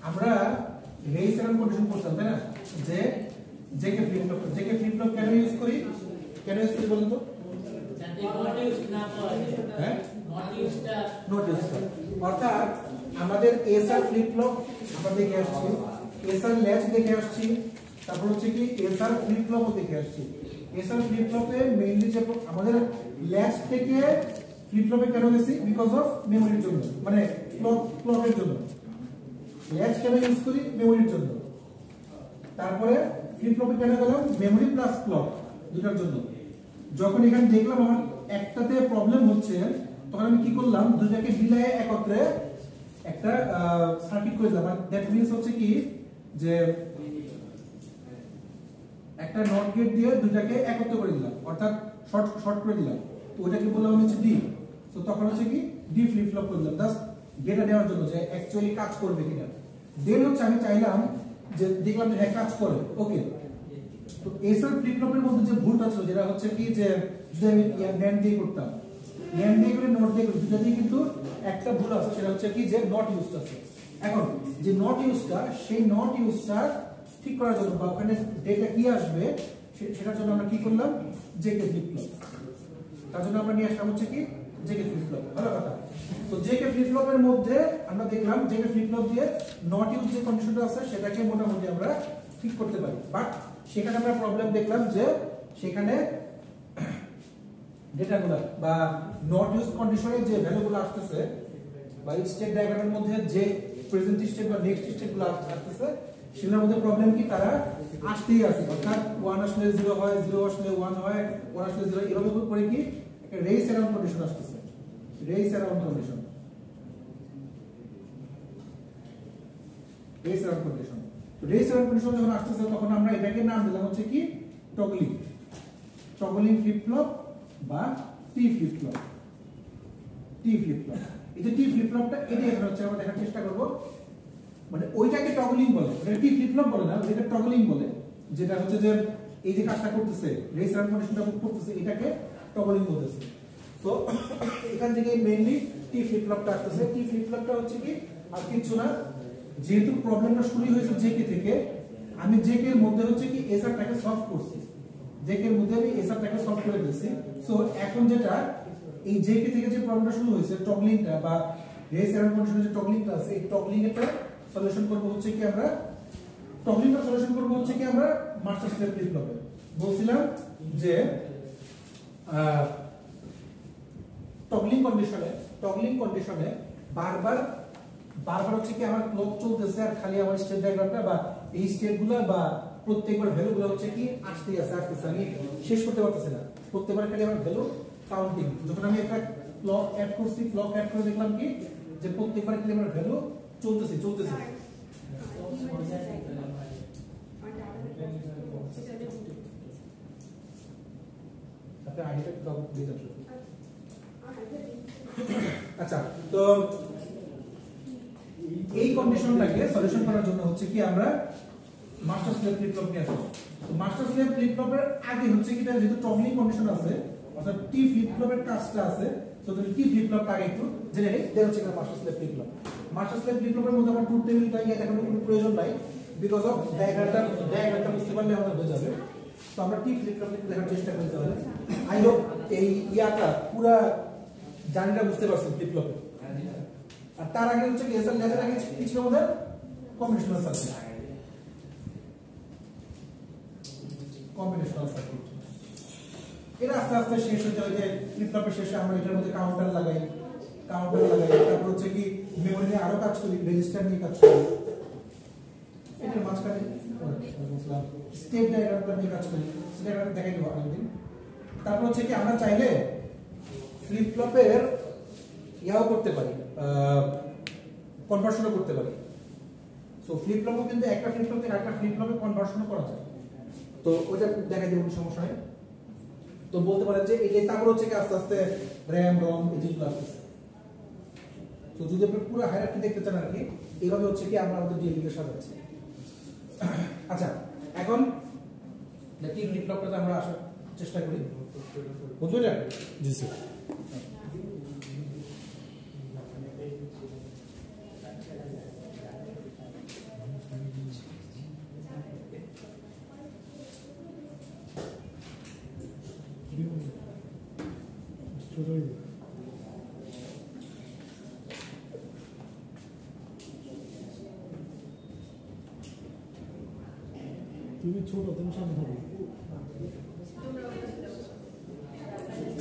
আমরা race error condition করতাম তাই না, যে জেকে ফ্লিপ ফ্লপ কেন ইউজ করি বলুন তো? নট ইউজ অর্থাৎ আমাদের এসআর ফ্লিপ ফ্লপ আমরা দেখে আসছি, এসআর ল্যাচ দেখে আসছি, তারপর হচ্ছে কি এসআর ফ্লিপ ফ্লপও দেখে আসছি। এসআর ফ্লিপ ফ্লপে মেইনলি যে আমাদের ল্যাচ থেকে ফ্লিপ ফ্লপে কেন গেছি, বিকজ অফ মেমোরির জন্য, মানে ক্লকের জন্য। ল্যাচ কেন ইউজ করি? মেমোরির জন্য। তারপরে ফ্লিপ ফ্লপে কেন গেলাম? মেমোরি প্লাস ক্লক দুটার জন্য। যখন এখানে দেখলাম আমার একটাতে প্রবলেম হচ্ছে, তখন আমি কি করলাম, দুটাকে মিলায়ে একত্রে একটা সার্কিট করে দিলাম। দ্যাট মিন্স হচ্ছে কি যে একটা নট গেট দিয়ে দুটাকে একত্র করে দিলাম, অর্থাৎ শর্ট করে দিলাম। তো ওটাকে বললাম হচ্ছে ডি। তো তখন হচ্ছে কি ডি ফ্লিপ ফ্লপ করে দিলাম, জাস্ট ডেটা নেওয়ার জন্য যে অ্যাকচুয়ালি কাজ করবে কিনা। দেন হচ্ছে আমি চাইলাম যে দেখলাম যে হ্যাঁ কাজ করে, ওকে। তো এসআর ফ্লিপ ফ্লপের মধ্যে যে ভুলটা ছিল, যেটা হচ্ছে কি যে যদি আমি ন্যান্ড দিয়ে করতাম, ন্যান্ড দিয়ে করে নট দিয়ে করি, দুটাতেই কিন্তু একটা ভুল আছে, সেটা হচ্ছে কি যে নট ইউজড আছে। এখন যে নট ইউজটা, সেই নট ইউজটা ঠিক করার জন্য বা ওখানে ডেটা কি আসবে সেটার জন্য আমরা কি করলাম, জেকে ফ্লিপ ফ্লপ। তার জন্য আমরা নিয়ে আসলাম হচ্ছে কি জেকে ফ্লিপ ফ্লপ। ভালো কথা। তো জেকে ফ্লিপ ফ্লপের মধ্যে আমরা দেখলাম জেকে ফ্লিপ ফ্লপ দিয়ে নট ইউজ যে কন্ডিশনটা আছে সেটাকে মোটামুটি আমরা ঠিক করতে পারি। বাট সেখানে আমরা প্রবলেম দেখলাম যে সেখানে ডেটাগুলো বা নট ইউজ কন্ডিশনে যে ভ্যালুগুলো আসতেছে বা স্টেট ডায়াগ্রামের মধ্যে যে প্রেজেন্ট স্টেট বা নেক্সট স্টেটগুলো আসতেছে, সেগুলোর মধ্যে প্রবলেম কি তারা আসতেই আছে। অর্থাৎ 1 আসলে 0 হয়, 0 আসলে 1 হয়, 1 আসলে 0, এরকম করে কি একটা রেস অ্যারাউন্ড কন্ডিশন আসতেছে। Race around condition, race around condition. Race around condition যখন আসতেছে তখন আমরা এটাকে নাম দিলাম হচ্ছে কি টগলিং ফ্লিপ ফ্লপ বা টি ফ্লিপ ফ্লপ। এই যে টি ফ্লিপ ফ্লপটা এটাই এখানে হচ্ছে আমরা দেখার চেষ্টা করব। মানে ওইটাকে টগলিং বলে, ওটা টি ফ্লিপ ফ্লপ বলে না, ওইটাকে টগলিং বলে। যেটা হচ্ছে যে এই যে কাজটা করতেছে, রেস অ্যারাউন্ড কন্ডিশনটা করতেছে, এটাকে টগলিং বলতেছে। তো এখান থেকে মেইনলি টি ফ্লিপ ফ্লপটা আসতেছে। টি ফ্লিপ ফ্লপটা হচ্ছে কি আর কিছু না, যেহেতু প্রবলেমটা শুরু হয়েছে জেকে থেকে, আমি জেকে এর মধ্যে হচ্ছে কি এসআরটাকে সলভ করছি, জেকে এর মধ্যে আমি এসআরটাকে সলভ করে দিয়েছি। সো এখন যেটা এই জেকে থেকে যে প্রবলেমটা শুরু হয়েছে টগলিংটা বা রেস অ্যারাউন্ড কন্ডিশনের যে টগলিংটা আছে, এই টগলিংটা সলিউশন করব হচ্ছে কি আমরা মাস্টার স্লেভ ফ্লিপ ফ্লপে। বলছিলাম যে টগলিং কন্ডিশনে বারবার হচ্ছে কি আমার ক্লক চলতেছে, আর খালি আমার স্টেট ডায়াগ্রামটা বা এই স্টেটগুলো বা প্রত্যেকবার ভ্যালুগুলো হচ্ছে কি আসতেই আছে, আমি শেষ করতে পারতেছি না। প্রত্যেকবার খালি আমার ভ্যালু কাউন্টিং। যখন আমি একটা ক্লক অ্যাড করে দেখলাম কি যে প্রত্যেকবার খালি আমার ভ্যালু চলতেছে। আপনার আইডিটা একটু দিয়ে যান। আচ্ছা, তো এই কন্ডিশনটাকে সলিউশন করার জন্য হচ্ছে কি আমরা মাস্টার স্লেভ ফ্লিপ ফ্লপ নিয়ে আসবো। তো মাস্টার স্লেভ ফ্লিপ ফ্লপের আগে হচ্ছে কি যেহেতু টগলিং কন্ডিশন আছে, অর্থাৎ টি ফ্লিপ ফ্লপের কাজটা আছে, তো টি ফ্লিপ ফ্লপটা আগে একটু জেনে নেই। দেন হচ্ছে master slave flip flop. Master slave flip ফ্লপের মধ্যে আমার ট্রুথ টেবিলটা দেখানোর কোনো প্রয়োজন নাই, বিকজ অফ ডায়াগ্রামটা বুঝতে পারলে আমাদের হয়ে যাবে। তো আমরা টি ফ্লিপ ফ্লপ দেখার চেষ্টা করতে হবে। আই হোপ এই পুরা জার্নিটা বুঝতে পারছেন ফ্লিপ ফ্লপে। আর তার আগে হচ্ছে কি এসআর লেজার আগে কি ছিল আমাদের কম্বিনেশনাল সার্কিট। এটা আস্তে আস্তে শেষ হয়ে যায় যে ফ্লিপ ফ্লপের শেষে আমরা এটার মধ্যে কাউন্টার লাগাই, তারপর হচ্ছে কি মেমোরি নিয়ে আরো কাজ করি, রেজিস্টার নিয়ে কাজ করি, এটার মাঝখানে স্টেট ডায়াগ্রামটা নিয়ে কাজ করি, সেটা দেখাই দেবো আরেকদিন। তারপর হচ্ছে কি আমরা চাইলে ফ্লিপ ফ্লপের ইয়াও করতে পারি, কনভার্সনও করতে পারি। সো ফ্লিপ ফ্লপও কিন্তু একটা ফ্লিপ ফ্লপ থেকে আরেকটা ফ্লিপ ফ্লপে কনভার্সনও করা যায়। তো ওইটা দেখাই দেবো, সমস্যা নেই। তো বলতে পারেন যে এই তারপর হচ্ছে কি আস্তে আস্তে র্যাম রম এই যেগুলো আসতেছে। তো যদি আপনি পুরো হায়ারার্কি দেখতে চান আর কি, এইভাবে হচ্ছে কি আমরা আমাদের ডিএলডি কে সাজাচ্ছি। আচ্ছা, এখন টি ফ্লিপ ফ্লপটাতে আমরা আসার চেষ্টা করি। বুঝতে পারলেন? জি স্যার। তুমি ছোট, তুমি সামনে থাকো।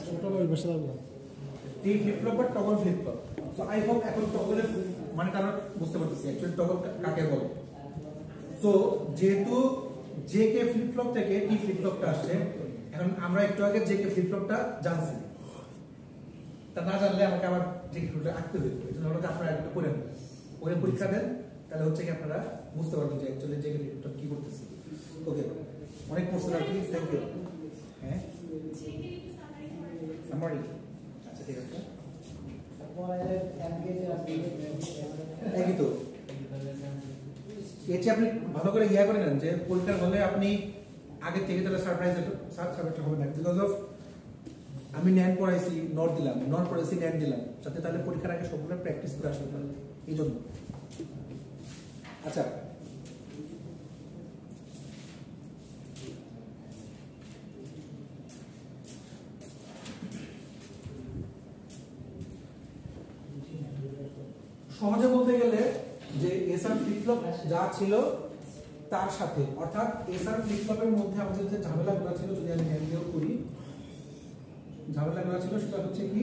ছোট ভাই বসে থাকো। টি ফ্লিপ ফ্লপ বা toggle flip flop. So I hope এখন টগলের মানে আমরা বুঝতে পারতেছি অ্যাকচুয়ালি টগল কাকে বলে। সো যেহেতু জেকে ফ্লিপ ফ্লপ থেকে টি ফ্লিপ ফ্লপটা আসছে, এখন আমরা একটু আগে জেকে ফ্লিপ ফ্লপটা জানছি, তা না জানলে আমাকে আবার জেকে ফ্লিপটা আঁকতে হবে। এই জন্য আমরা আপনারা একটু করে নেন, পরে পরীক্ষা দেন, তাহলে হচ্ছে কি আপনারা বুঝতে পারবেন যে অ্যাকচুয়ালি জেকে ফ্লিপ ফ্লপ কি করতেছে। ওকে, অনেক কোশ্চেন আর কি। Thank you. হ্যাঁ সামারি, আচ্ছা ঠিক আছে, একই তো। এটি আপনি ভালো করে ইয়া করে নেন যে পরীক্ষার হলে আপনি আগে থেকে তাহলে সারপ্রাইজ হবে না, বিকজ অফ আমি ন্যান পড়াইছি, নট দিলাম, নট পড়াইছি, ন্যান দিলাম, যাতে তাহলে পরীক্ষার আগে সবগুলো প্র্যাকটিস করে আসতে পারে, এই জন্য। আচ্ছা, সহজে বলতে গেলে যে এসআর ফ্লিপ ফ্লপ যা ছিল তার সাথে, অর্থাৎ এসআর ফ্লিপ ফ্লপের মধ্যে আমাদের যে ঝামেলাগুলো ছিল, যদি আমি ন্যান করি, ঝামেলাগুলো ছিল সেটা হচ্ছে কি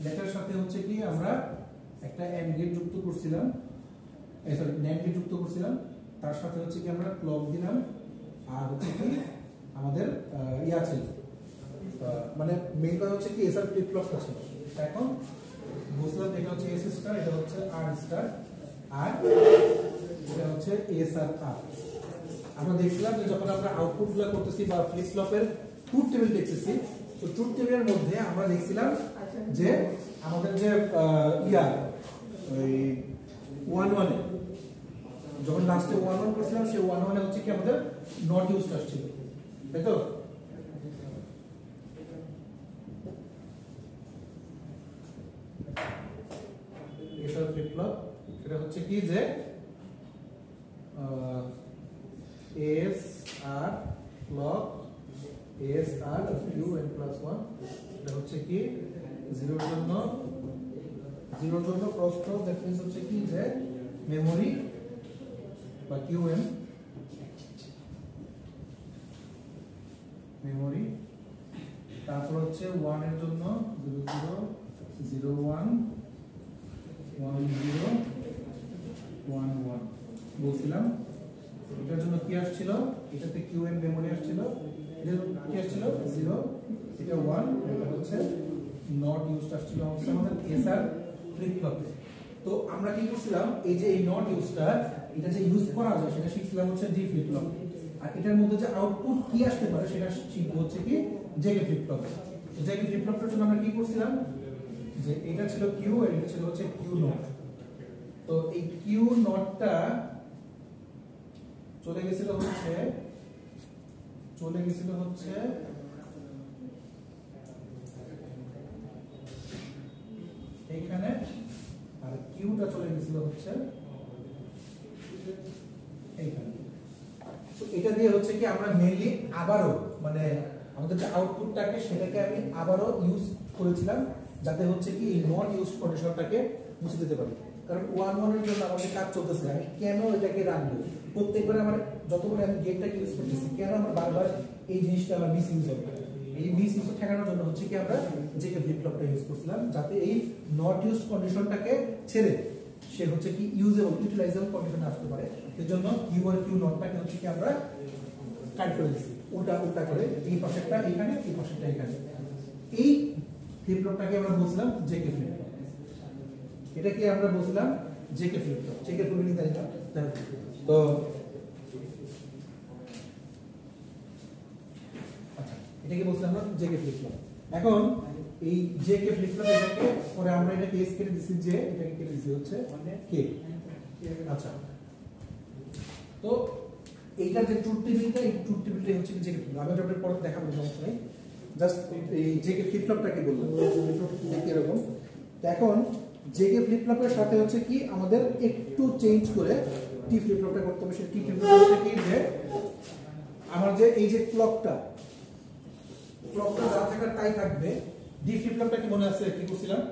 লেটার সাথে হচ্ছে কি আমরা একটা এন্ড গেট যুক্ত করছিলাম, সরি ন্যান্ড গেট যুক্ত করছিলাম, তার সাথে হচ্ছে কি আমরা ক্লক দিলাম, আর হচ্ছে কি আমাদের ইয়া ছিল, মানে মেইন কথা হচ্ছে কি এসআর ফ্লিপ ফ্লপটা ছিল। এখন বুঝলাম এটা হচ্ছে এস স্টার, এটা হচ্ছে আর স্টার, আর এটা হচ্ছে এস আর আর। আমরা দেখছিলাম যে যখন আমরা আউটপুট গুলো করতেছি বা ফ্লিপ ফ্লপের ট্রুথ টেবিল দেখতেছি, তো ট্রুথ টেবিলের মধ্যে আমরা দেখছিলাম যে আমাদের যে ইয়া ওই 1 1 যখন লাস্টে 1 1 করছিলাম, সেই 1 1 হচ্ছে কি আমাদের নট ইউজড আসছিল, তাই তো? এসআর ফ্লিপ ফ্লপ সেটা হচ্ছে কি যে এস আর ক্লক এস আর কিউ এন প্লাস 1, এটা হচ্ছে কি জিরোর জন্য প্রস্থ, দ্যাট মিন্স হচ্ছে কি যে মেমোরি বা কিউ এম মেমোরি, তারপর হচ্ছে 1 এর জন্য 0 0 0 1 1 0 1 1 বলছিলাম। এটার জন্য কি আসছিল, এটাতে কিউ এন মেমোরি আসছিল, এটা কি আসছিল 0, এটা 1, এটা হচ্ছে নট ইউজড আসছিল হচ্ছে আমাদের এসআর ফ্লিপ ফ্লপে। তো আমরা কি করছিলাম, এই যে এই নট ইউজটা, এটা যে ইউজ করা যায় সেটা শিখছিলাম হচ্ছে ডি ফ্লিপ ফ্লপ, আর এটার মধ্যে যে আউটপুট কি আসতে পারে সেটা শিখবো হচ্ছে কি জেকে ফ্লিপ ফ্লপ। তো জেকে ফ্লিপ ফ্লপের জন্য আমরা কি করছিলাম, যে এটা ছিল কিউ আর এটা ছিল হচ্ছে কিউ নট। তো এই কিউ নটটা চলে গেছিল হচ্ছে এইখানে, আর কিউটা চলে গেছিল হচ্ছে এইখানে। তো এটা দিয়ে হচ্ছে কি আমরা মেইনলি আবারও মানে আমাদের যে আউটপুটটাকে সেটাকে আমি আবারও ইউজ করেছিলাম, যাতে হচ্ছে কি এই নট ইউজ কন্ডিশনটাকে মুছে দিতে পারি। কারণ 1 1 এর জন্য আমাদের কাজ চলতেছে, আমি কেন এটাকে রাখবো, প্রত্যেকবার আমার যতবার আমি গেটটাকে ইউজ করতেছি, কেন আমার বারবার এই জিনিসটা আমার মিস ইউজ হবে, এই মিস ইউজ ঠেকানোর জন্য হচ্ছে কি আমরা জেকে ফ্লিপ ফ্লপটা ইউজ করছিলাম, যাতে এই নট ইউজ কন্ডিশনটাকে ছেড়ে সে হচ্ছে কি ইউজেবল ইউটিলাইজেবল কন্ডিশনে আসতে পারে। এর জন্য কিউ আর কিউ নটটাকে হচ্ছে কি আমরা কাট করে দিচ্ছি, উল্টা করে, এই পাশেরটা এখানে, এই পাশেরটা এখানে। এই ফ্লিপ ফ্লপটাকে আমরা বলছিলাম জেকে ফ্লিপ ফ্লপ, এটা কি আমরা বলছিলাম JK flip flop, JK flip flop তাই না? তো আচ্ছা, এটাকে বলছিলাম আমরা জেকে ফ্লিপ ফ্লপ। এখন এই জেকে ফ্লিপ ফ্লপ এটাকে পরে আমরা এটাকে এস কেটে দিছি, যে এটাকে কেটে দিছি হচ্ছে কে। আচ্ছা, তো এইটার যে ট্রুথ টেবিলটা, এই ট্রুথ টেবিলটাই হচ্ছে জেকে ফ্লিপ ফ্লপ। আমি এটা পরে দেখাবো, সমস্যা নেই, জাস্ট এই জেকে ফ্লিপ ফ্লপটাকে বললাম দেখি এরকম। এখন জেকে ফ্লিপ ফ্লপের সাথে হচ্ছে কি আমাদের একটু চেঞ্জ করে টি ফ্লিপ ফ্লপটা করতে হবে। সেটা টি ফ্লিপ ফ্লপ হচ্ছে কি যে আমার যে এই যে ক্লকটা যা থাকার তাই থাকবে। ডি ফ্লিপ ফ্লপটা কি মনে আছে, কি করছিলাম?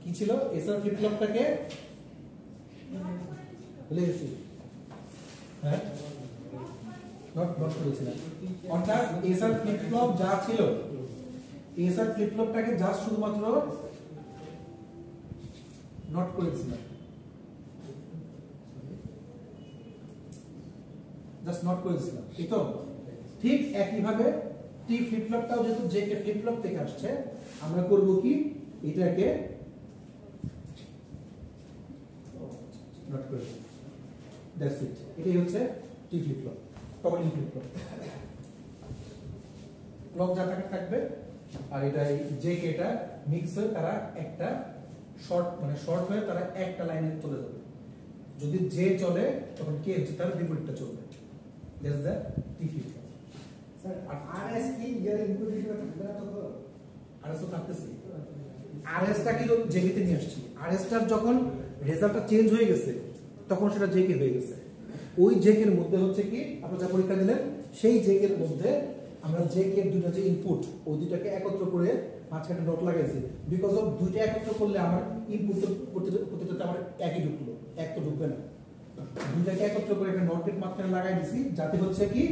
কি ছিল? এসআর ফ্লিপ ফ্লপটাকে ভুলে গেছি। হ্যাঁ, নট করেছিলাম। অর্থাৎ এসআর ফ্লিপ ফ্লপ যা ছিল, এসআর ফ্লিপ ফ্লপটাকে জাস্ট শুধুমাত্র নট করেছিলাম, জাস্ট নট করেছিলাম, ঠিক তো? ঠিক একইভাবে টি ফ্লিপ ফ্লপটাও যেহেতু জে কে ফ্লিপ ফ্লপ থেকে আসছে, আমরা করব কি, এটাকে নট করে দেব। That's it. এটাই হচ্ছে T flip flop, toggling flip flop. Clock যা থাকবে, আর এটা জে কে এটা মিক্স হয়ে তারা একটা শর্ট হয়ে তারা একটা লাইনে চলে যাবে। যদি জে চলে তখন কে তার বিপরীতটা চলবে। That's the T flip flop. Sir RS কি এর ইনপুট হিসেবে থাকবে না? তো আরএস তো থাকতেছে। আরএসটা কি জেকে তে নিয়ে আসছি। আরএসটার যখন রেজাল্টটা চেঞ্জ হয়ে গেছে তখন সেটা জেকে হয়ে গেছে। ওই জেকের মধ্যে হচ্ছে কি আপনারা যা পরীক্ষা দিলেন সেই জেকের মধ্যে আমরা জেকের দুটো যে ইনপুট ওই দুটাকে একত্র করে মাঝখানে ডট লাগাইছি। বিকজ অফ দুইটা একত্র করলে আমার ইনপুট প্রতিটাতে আমার একই ঢুকলো, এক তো ঢুকবে না। দুইটাকে একত্র করে একটা নট গেট মাঝখানে লাগাই দিছি যাতে হচ্ছে কি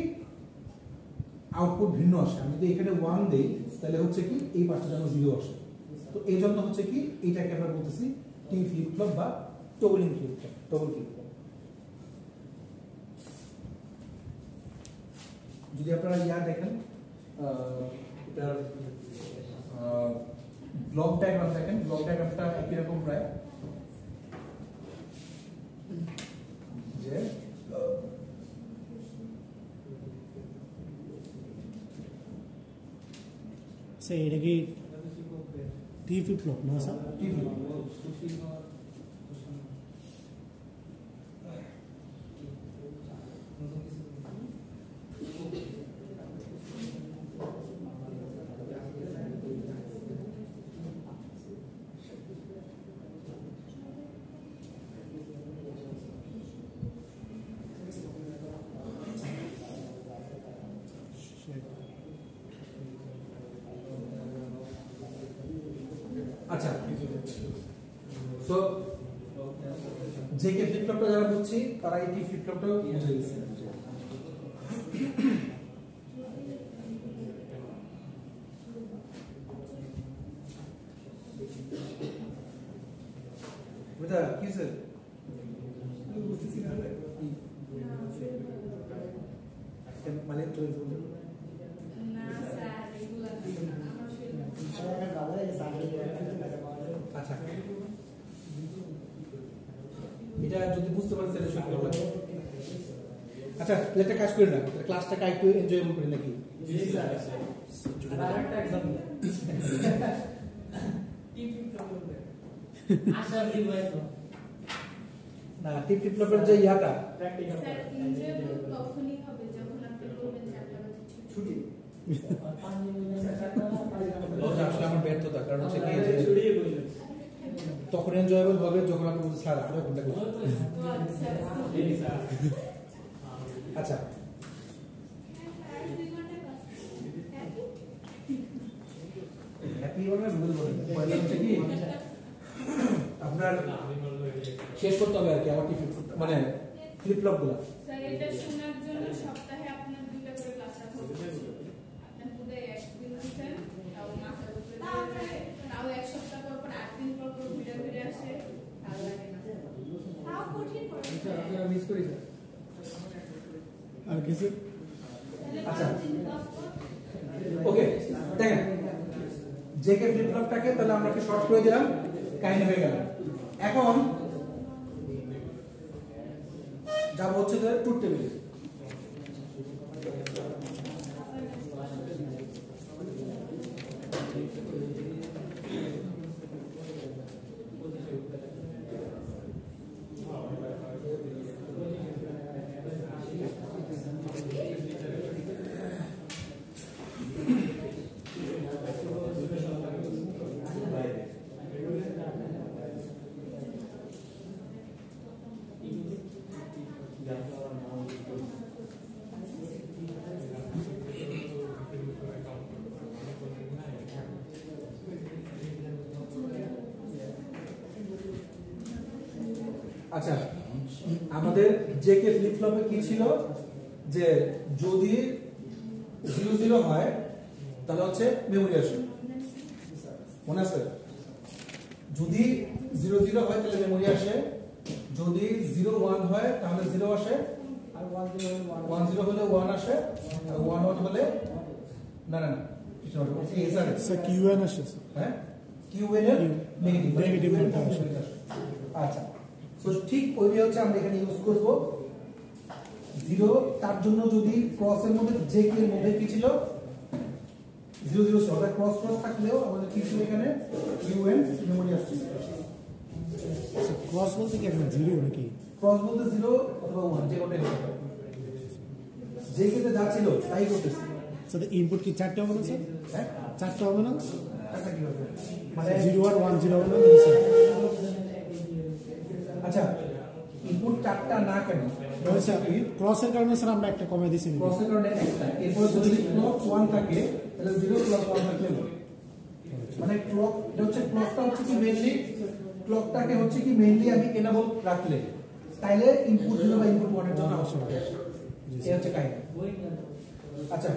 আউটপুট ভিন্ন আসে। আমি যদি এখানে 1 দেই তাহলে হচ্ছে কি এই পাশটা যেন 0 আসে। তো এই জন্য হচ্ছে কি এটাকে আমরা বলতেছি টি ফ্লিপ ফ্লপ বা toggling flip flop, toggle flip flop. যদি আপনারা দেখেন এটার ব্লক ডায়াগ্রাম দেখেন, ব্লক ডায়াগ্রামটা একই রকম প্রায়, যে স্যার এটা কি টি ফ্লিপ ফ্লপ না স্যার? টি ফ্লিপ আচ্ছা। সো জেকে ফ্লিপ ফ্লপটা যারা বুঝছি তারা এই টি ফ্লিপ ফ্লপটাও বুঝে গেছে। বুঝা কি স্যার বুঝতেছি না মানে তো না স্যার এগুলো আমার শরীর স্যার ভালো এই সাইকেল আচ্ছা, এটা যদি বুঝতে পারেন তাহলে শুনতে ভালো লাগে। আচ্ছা, একটা কাজ করি না, ক্লাসটাকে একটু এনজয়েবল করি নাকি? জি স্যার। আরেকটা एग्जांपल টিপি প্রবলেম আশা দিবাই তো না, টিপ টিপ ফ্লপের যে ইয়াটা প্র্যাকটিক্যাল স্যার এনজয়েবল তখনই হবে যখন আপনি বলবেন 4টা বাজে ছুটি। আসলে আমার ব্যর্থতা, কারণ হচ্ছে কি যে ছুটিয়ে বললেন তখন এনজয়েবল হবে যখন আপনি বলছেন স্যার আরো ঘন্টা করুন। ও আচ্ছা জি স্যার আচ্ছা, আর 2 ঘন্টা ক্লাস হ্যাপি মানে ভুল বলেন, পয়লা হচ্ছে কি আপনার শেষ করতে হবে আর কি আমার টিপ মানে ফ্লিপ ফ্লপ গুলো। স্যার এটা শোনার জন্য সপ্তাহে আপনার 2টা করে ক্লাস রাখা উচিত। আপনি পুরো একদিন দিচ্ছেন তাও মাথার উপরে তাও এক সপ্তাহ পর পর 8 দিন পর পর ঘুরে আসে, ভালো লাগে না। তাও কঠিন পড়ে আপনারা মিস করি স্যার আর কিছু? আচ্ছা, ওকে, দেখেন জেকে ফ্লিপ ফ্লপটাকে তাহলে আমরা কি শর্ট করে দিলাম, কাহিনী হয়ে গেল। এখন যাব হচ্ছে ট্রুথ টেবিলে। আচ্ছা আমাদের জেকে ফ্লিপ ফ্লপে কি ছিল যে যদি 0 0 হয় তাহলে হচ্ছে মেমরি আসে মনে আছে যদি 0 0 হয় তাহলে মেমরি আসে যদি 0 1 হয় তাহলে 0 আসে আর 1 1 0 হলে 1 আসে আর 1 1 হলে না না না কিছু না এই স্যার স্যার কিউএন আসে স্যার হ্যাঁ কিউএন এর নেগেটিভ নেগেটিভ রেটটা আসে আচ্ছা সো ঠিক ওইটাই হচ্ছে আমরা এখানে ইউজ করব 0 তার জন্য যদি ক্রসের মধ্যে জে এর মধ্যে কি ছিল 0 0 ছিল অর্থাৎ ক্রস ক্রস থাকলেও আমাদের কি ছিল এখানে কিউএন মেমরি আসছে স্যার ক্রস বলতে কি এখানে জিরো নাকি ক্রস বলতে 0 অথবা 1 যে কোনটাই হতে পারে যে কেতে যা ছিল তাই করতেছে স্যার ইনপুট কি চারটে হবে না স্যার হ্যাঁ চারটে হবে না এটা কি হবে মানে 0 আর 1 0 হবে না স্যার আচ্ছা ইনপুট চারটা না কেন স্যার ক্রসের কারণে স্যার আমরা একটা কমে দিয়েছি ক্রসের কারণে একটা এরপর যদি ক্লক 1 থাকে তাহলে 0 ক্লক 1 থাকলে মানে ক্লক এটা হচ্ছে ক্লকটা হচ্ছে কি মেইনলি ক্লকটাকে হচ্ছে কি মেইনলি আমি এনেবল রাখলে তাইলে ইনপুট 0 বা ইনপুট 1 এর জন্য আবশ্যক হবে এই হচ্ছে কাহিনী আচ্ছা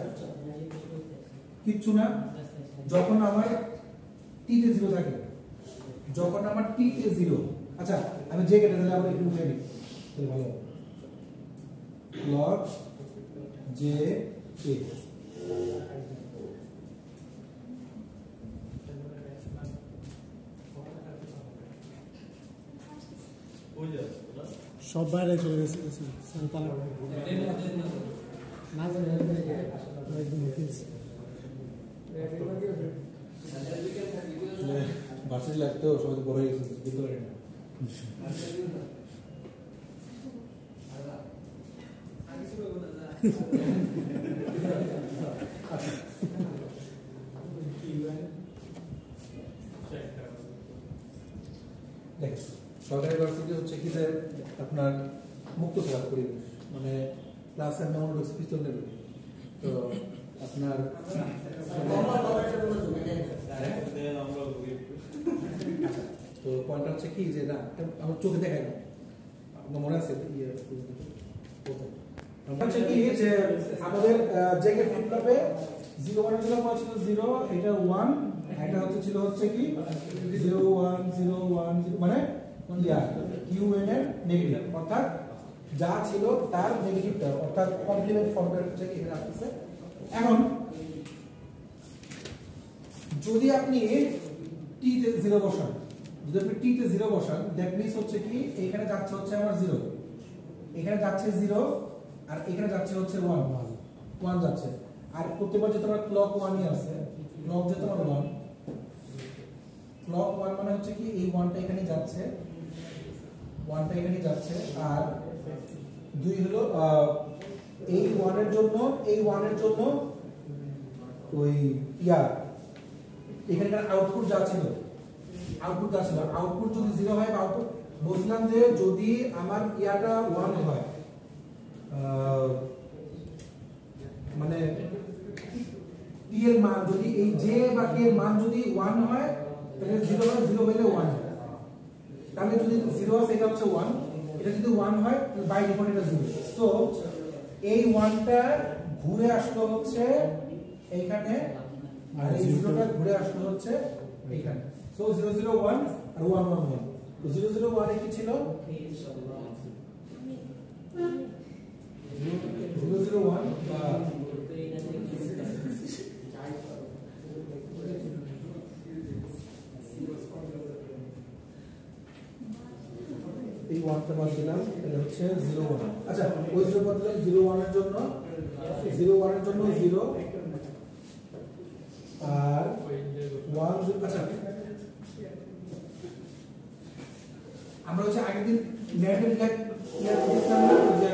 কিচ্ছু না যখন আমার টি তে 0 থাকে যখন আমার টি তে 0 আচ্ছা আমি যে কেটে দিলে আমরা একটু বুঝে নিই তাহলে ভালো হবে ক্লক জে কে সব বাইরে চলে গেছে স্যার তারা না জানে একদম ফিক্স ভার্সিটি লাগতেও সবাই বড় হয়ে গেছে বুঝতে পারি না দেখ সরকারি ভার্সিটি হচ্ছে কি যে আপনার মুক্ত খেলার পরিবেশ মানে ক্লাসের নমনোডক্স পিস্তল নেবে তো আপনার তো পয়েন্টটা হচ্ছে কি যে না আমার চোখে দেখায় না আপনার মনে আছে ইয়ে হচ্ছে কি যে আমাদের জেকে ফ্লিপ ফ্লপে 0 1 ছিল 0 এটা 1 এটা হচ্ছে ছিল হচ্ছে কি 0 1 0 1 0 মানে ইয়া কিউএন এর নেগেটিভ অর্থাৎ যা ছিল তার নেগেটিভটা অর্থাৎ কমপ্লিমেন্ট ফর্মেট হচ্ছে কি এখানে আসছে এখন যদি আপনি টি তে 0 বসান যদি আপনি টি তে 0 বসান দ্যাট মিন্স হচ্ছে কি এখানে যাচ্ছে হচ্ছে আমার 0 এখানে যাচ্ছে 0 আর এখানে যাচ্ছে হচ্ছে 1 যাচ্ছে আর প্রত্যেকবার যে তোমার ক্লক 1 ই আছে ক্লক যে তোমার 1 ক্লক 1 মানে হচ্ছে কি এই 1টা এখানে যাচ্ছে 1টা এখানে যাচ্ছে আর 2 হলো এই 1 এর জন্য ওই ইয়া এখানে আউটপুট যাচ্ছিল আউটপুট যদি 0 হয় আউটপুট বলছিলাম যে যদি আমার ইয়াটা 1 হয় মানে টি এর মান যদি এই জে বা কে এর মান যদি 1 হয় তাহলে 0 হলে 1 হয় তাহলে যদি 0 আছে এটা হচ্ছে 1 এটা যদি 1 হয় তাহলে বাই ডিফল্ট এটা 0 সো এই 1টা ঘুরে আসলো হচ্ছে এইখানে আর এই 0টা ঘুরে আসলো হচ্ছে এইখানে সো 001 আর 111 তো 001 এ কি ছিল 001 বা এই 1টা বাদ দিলাম এটা হচ্ছে 01 আচ্ছা ওই 0 বদলে 01 এর জন্য 0 আর 1 আচ্ছা আমরা হচ্ছে আগের দিন নেগেটিভ লাইট দেখলাম যে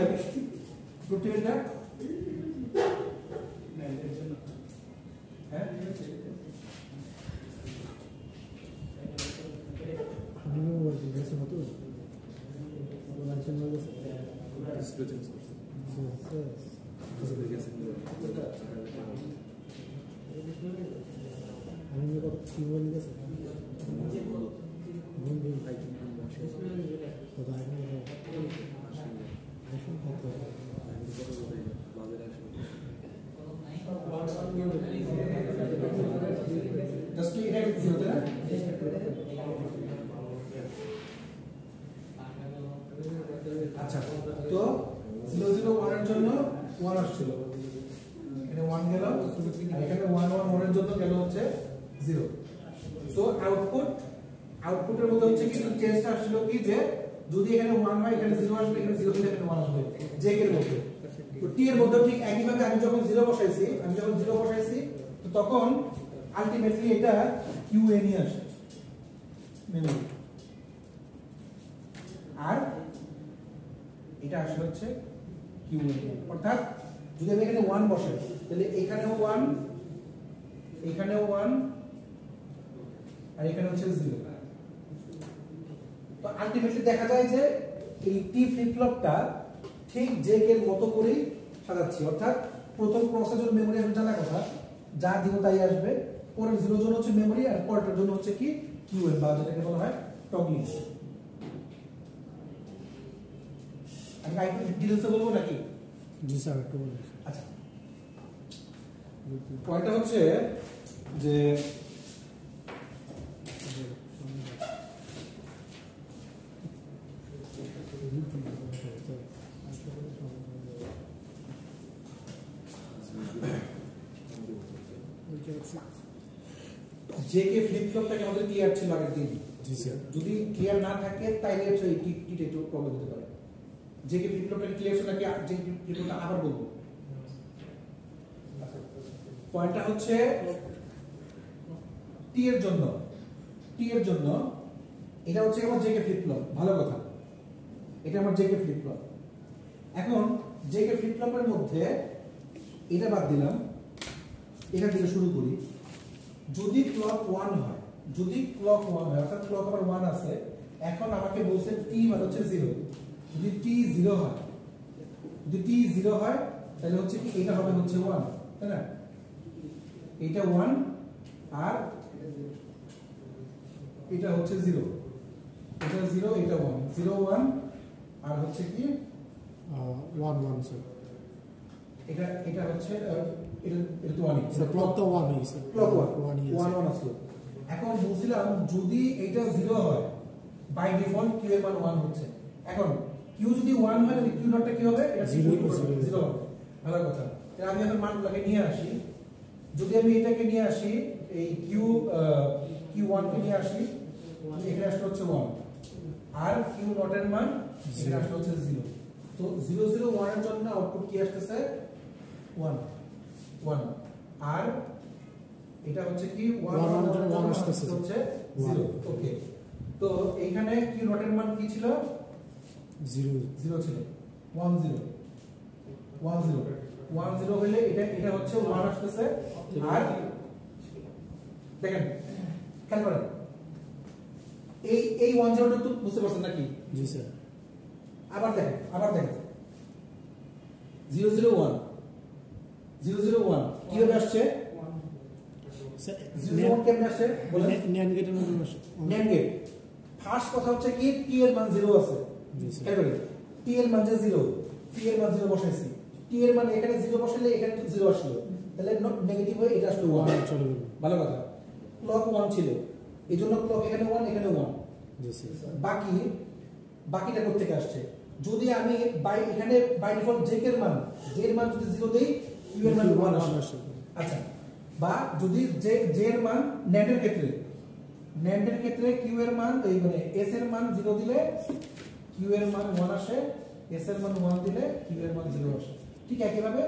প্রোটিনটা হ্যাঁ জিরো তাই না? আচ্ছা, তো 0 0 1 এর জন্য 1 আসছিল, এখানে 1 গেল, আর এখানে 1 1 1 এর জন্য গেল হচ্ছে 0। সো আউটপুটের মধ্যে হচ্ছে কিন্তু চেঞ্জটা আসছিল কি যে যদি এখানে 1 হয় এখানে 0 আসবে, এখানে 0 দিলে এখানে 1 আসবে জে এর মধ্যে। তো টি এর মধ্যে ঠিক একই ভাবে আমি যখন 0 বসাইছি তো তখন আলটিমেটলি এটা কিউ এ নিয়ে আসে মেমরি, আর এটা আসলে হচ্ছে কিউ এ। অর্থাৎ যদি আমি এখানে 1 বসাই তাহলে এখানেও 1, এখানেও 1, আর এখানে হচ্ছে 0। তো আলটিমেটলি দেখা যায় যে এই টি ফ্লিপ ফ্লপটা ঠিক জে এর মতো করেই সাজাচ্ছি। অর্থাৎ প্রথম প্রসেসর মেমরি আসবে জানা কথা, যা দিব তাই আসবে, পরের 0 জন্য হচ্ছে মেমরি, আর পরেরটার জন্য হচ্ছে কি কিউ এর বা যেটাকে বলা হয় টগলিং। আমি আইপি ডিটেইলসে বলবো নাকি? জি স্যার একটু বলুন। আচ্ছা, পয়েন্টটা হচ্ছে যে যে কে ফ্লিপ ফ্লপটাকে আমাদের ক্লিয়ার ছিল আগের দিন। জি স্যার। যদি ক্লিয়ার না থাকে তাইলে হচ্ছে এই টিটা একটু প্রবলেম হতে পারে। যে কে ফ্লিপ ফ্লপটাকে ক্লিয়ার ছিল নাকি যে ফ্লিপ ফ্লপটা আবার বলবো। পয়েন্টটা হচ্ছে টি এর জন্য এটা হচ্ছে আমার জে কে ফ্লিপ ফ্লপ, ভালো কথা, এটা আমার জে কে ফ্লিপ ফ্লপ। এখন জে কে ফ্লিপ ফ্লপের মধ্যে এটা বাদ দিলাম, এটা দিয়ে শুরু করি। যদি ক্লক 1 হয়, অর্থাৎ ক্লক আবার 1 আছে, এখন আমাকে বলছে টি মানে হচ্ছে 0। যদি টি 0 হয় তাহলে হচ্ছে কি এটা হবে হচ্ছে 1, তাই না? এটা 1 আর এটা হচ্ছে 0, এটা 0, এটা 1, 0 1 আর হচ্ছে কি 1 1 স্যার। এটা হচ্ছে এটা তো 1 স্যার ক্লক তো 1 এই স্যার। ক্লক 1 1 আসলো। এখন বুঝলাম যদি এটা 0 হয় বাই ডিফল্ট কিউ এর মান 1 হচ্ছে। এখন কিউ যদি 1 হয় তাহলে কিউ নটটা কি হবে? এটা 0 হবে। ভালো কথা। তাহলে আমি এখন মানগুলোকে নিয়ে আসি। যদি আমি এটাকে নিয়ে আসি, এই কিউ 1 কে নিয়ে আসি, এখানে আসলে হচ্ছে 1, আর কিউ নটের মান এখানে আসলে হচ্ছে 0। তো 0 0 1 এর জন্য আউটপুট কি আসতেছে? 1, আর এটা হচ্ছে কি 1 1 এর জন্য 1 আসতেছে হচ্ছে 0। ওকে, তো এইখানে কিউ নটের মান কি ছিল? 0 ছিল। 1 0 হলে এটা হচ্ছে 1 আসতেছে। আর দেখেন খেয়াল করেন এই 1 0 তো বুঝতে পারছেন নাকি? জি স্যার। আবার দেখেন 0 0 1 কিভাবে আসছে? স্যার 0 1 কেমনে আসছে বলেন? ন্যান্ড গেটের মধ্যে আসে। NAND gate. ফার্স্ট কথা হচ্ছে কি টি এর মান 0 আছে। জি স্যার। খেয়াল করেন টি এর মান যে 0, টি এর মান 0 বসাইছি, টি এর মান এখানে 0 বসাইলে এখানে 0 আসলো, তাহলে নেগেটিভ হয়ে এটা আসলো 1 চলে গেল। ভালো কথা। ক্লক 1 ছিল, এইজন্য ক্লক এখানে 1 এখানে 1। জি স্যার। বাকিটা কোথা থেকে আসছে? যদি আমি এখানে বাই ডিফল্ট জে এর মান যদি 0 দেই, কিউ এর মান 1 আসে। আচ্ছা, বা যদি জে এর মান ন্যান্ডের ক্ষেত্রে কিউ এর মান এই মানে এস এর মান 0 দিলে কিউ এর মান 1 আসে, এস এর মান 1 দিলে কিউ এর মান 0 আসে। ঠিক একই ভাবে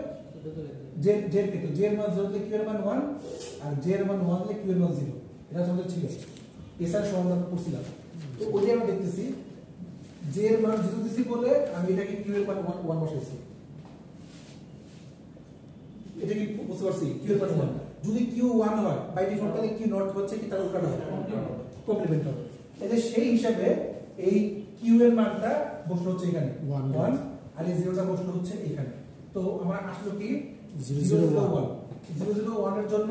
জে এর ক্ষেত্রে জে এর মান 0 দিলে কিউ এর মান 1, আর জে এর মান 1 দিলে কিউ এর মান 0। এটা আমাদের ছিল এস এর সমাধান করছিলাম। তো ওইটা আমরা দেখতেছি জে এর মান 0 দিছি বলে আমি এটাকে কিউ এর মান 1 বসাইছি। এটা কি বুঝতে পারছি? কিউ এর মান 1। যদি কিউ 1 হয় বাই ডিফল্ট তাহলে কিউ নট হচ্ছে কি তার উল্টা হবে, কমপ্লিমেন্ট হবে। তাহলে সেই হিসাবে এই কিউ এর মানটা বসলো হচ্ছে এখানে 1, আর এই 0টা বসলো হচ্ছে এখানে। তো আমরা আসলো কি 0 0 1 এর জন্য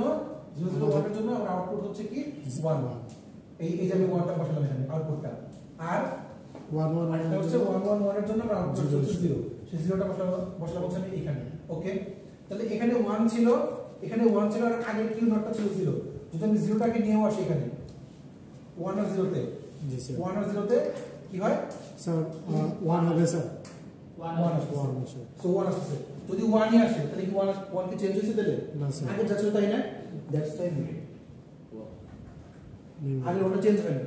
আমরা আউটপুট হচ্ছে কি 1। এই যে আমি 1টা বসালাম এখানে আউটপুটটা, আর 1 1 এটা হচ্ছে 1 1 1 এর জন্য আমরা আউটপুট হচ্ছে 0। সেই 0টা বসালাম হচ্ছে আমি এখানে। ওকে, তাহলে এখানে 1 ছিল আর আগের কিউ নটটা ছিল 0। যদি আমি জিরোটাকে নিয়েও আসি এখানে 1 আর 0 তে জি স্যার 1 আর 0 তে কি হয় স্যার 1 হবে স্যার 1 আসছে 1 স্যার সো 1 আসছে যদি 1 ই আসে তাহলে কি 1 কে চেঞ্জ হইছে তাহলে না স্যার আগে যা ছিল তাই না দ্যাটস তাই আগে ওটা চেঞ্জ হয়নি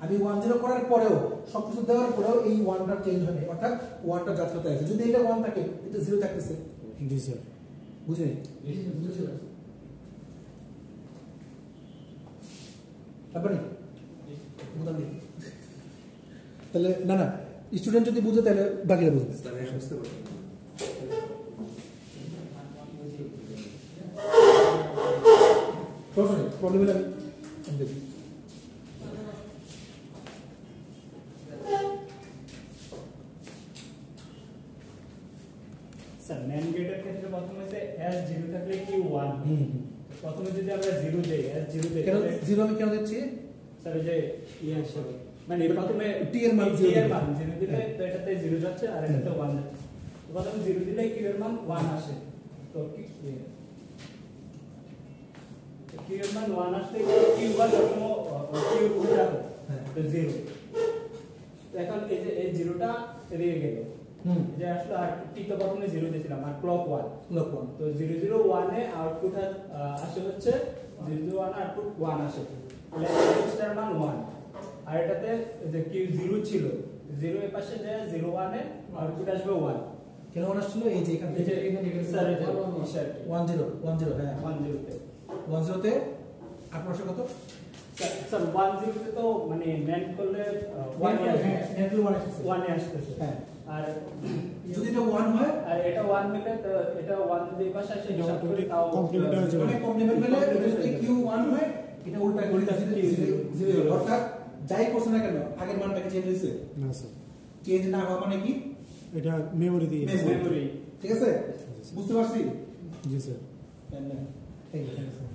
আমি 10 করার পরেও সবকিছু দেওয়ার পরেও এই 1টা চেঞ্জ হয়নি অর্থাৎ 1টা যা ছিল তাই আছে যদি এটা 1 থাকে এটা 0 থাকতেছে জি স্যার বুঝলেন তারপরে তাহলে না না স্টুডেন্ট যদি বুঝে তাহলে বাকিরা বুঝবে প্রবলেম হলে আমি দেখি স্যার ম্যান গেটের ক্ষেত্রে প্রথম হচ্ছে s0 থাকলে q1 প্রথমে যদি আমরা 0 দেই s0 দেই কেন 0 আমি কেন দিচ্ছি স্যার এই যে হিসেবে মানে প্রথমে t এর মান 0 এর মান 0 দিলে তো এটাতে 0 যাচ্ছে আর এটাতে 1 যাচ্ছে তো প্রথমে 0 দিলে q এর মান 1 আসে তো q এর মান 1 আসলে q1 যখন q উল্টা তো 0 এখন এই যে এই 0টা এদিকে গেল যে আসলে আর টি তো প্রথমে 0 দিয়েছিলাম আর ক্লক 1 তো 001 এ আউটপুট আসে হচ্ছে 001 আউটপুট 1 আসে তাহলে রেজিস্টার মান 1 আর এটাতে যে কি 0 ছিল 0 এর পাশে যে 01 এ আউটপুট আসবে 1 কেন আসছিল এই যে এখান থেকে স্যার এই যে 10 হ্যাঁ 10 তে 10 তে আপনার কত স্যার 10 তে তো মানে ম্যান করলে 1 এ আসবে 1 এ আসতেছে হ্যাঁ আর যদি এটা 1 হয় আর এটা 1 হলে তো এটা 1 দিয়ে পাশে আসে হিসাব করে তাও কমপ্লিমেন্ট হয়ে যাবে মানে কমপ্লিমেন্ট হলে এটা যদি q1 হয় এটা উল্টা করে 0 অর্থাৎ যাই করছ না কেন আগের মানটাকে চেঞ্জ হইছে না স্যার চেঞ্জ না হওয়া মানে কি এটা মেমরি দিয়ে মেমরি ঠিক আছে বুঝতে পারছি জি স্যার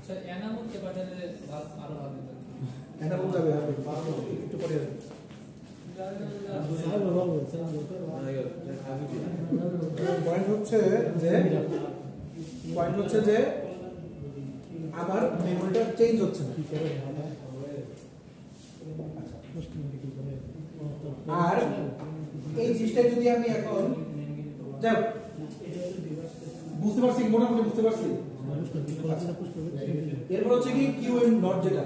স্যার এনামুলকে পাঠালে আরো ভালো হতো এটা বলতে হবে একটু পরে পয়েন্ট হচ্ছে যে আমার মেমোরিটা চেঞ্জ হচ্ছে না আর এই জিনিসটা যদি আমি এখন যাক বুঝতে পারছি মোটামুটি বুঝতে পারছি এরপর হচ্ছে কি কিউ এন্ড নট যেটা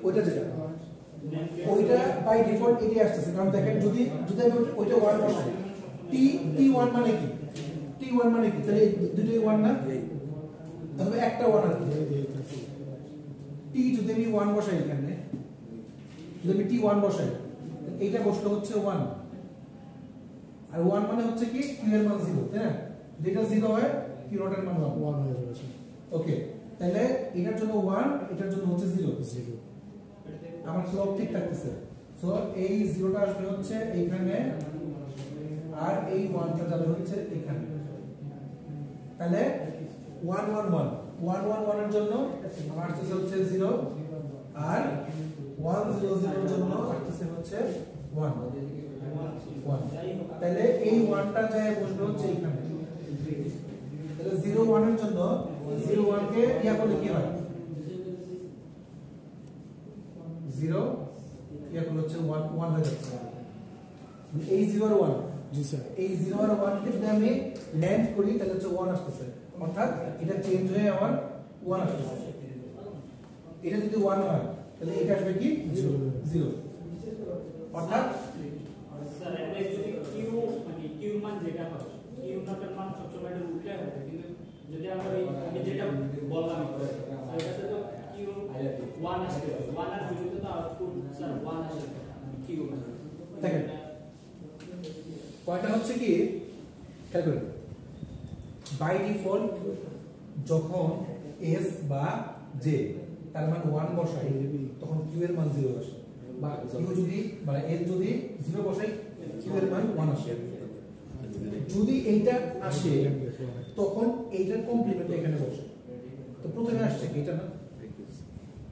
ওইটা ওইটা বাই ডিফল্ট এটাই আসতেছে কারণ দেখেন যদি আমি ওইটা 1 বসাই t1 মানে কি t1 মানে কি তাহলে দুটোই 1 না তবে একটা 1 আছে t যদি আমি 1 বসাই এখানে যদি আমি t1 বসাই এইটা বসলো হচ্ছে 1 আর 1 মানে হচ্ছে কি q এর মান 0 তাই না যেটা 0 হয় q নট এর মান 1 হয়ে যাবে স্যার ওকে তাহলে এটার জন্য 1 এটার জন্য হচ্ছে 0 আমার ক্লক ঠিক থাকতেছে সো এই 0টা আসবে হচ্ছে এইখানে আর এই 1টা যাবে হচ্ছে এখানে তাহলে 111 এর জন্য আমার আসছে হচ্ছে 0 আর 100 এর জন্য আসছে হচ্ছে 1 তাহলে এই 1টা যায় বসবে হচ্ছে এখানে তাহলে 01 এর জন্য 01 কে ইয়া করলে কি হয় 0 ইয়া করলে হচ্ছে 1 হয়ে যাচ্ছে এই 0 আর 1 জি স্যার এই 0 আর 1 কে যদি আমি ল্যান্ড করি তাহলে হচ্ছে 1 আসতেছে অর্থাৎ এটা চেঞ্জ হয়ে আমার 1 আসতেছে এটা যদি 1 হয় তাহলে এটা আসবে কি 0 অর্থাৎ স্যার এটা যদি কিউ মানে কিউ মান যেটা হয় কিউ নটের মান সবসময় এটা উল্টা হয় কিন্তু যদি আমরা আমি যেটা বললাম সেটা তো কিউ 1 আসবে 1 আর 0 তে তো আউটপুট স্যার 1 আসে কিউ দেখেন পয়েন্টটা হচ্ছে কি খেয়াল করুন বাই ডিফল্ট যখন s বা j তার মান 1 বসাই তখন q এর মান 0 আসে বা q যদি মানে s যদি 0 বসাই q এর মান 1 আসে যদি এইটা আসে তখন এইটার কমপ্লিমেন্ট এখানে বসে তো প্রথমে আসছে এটা না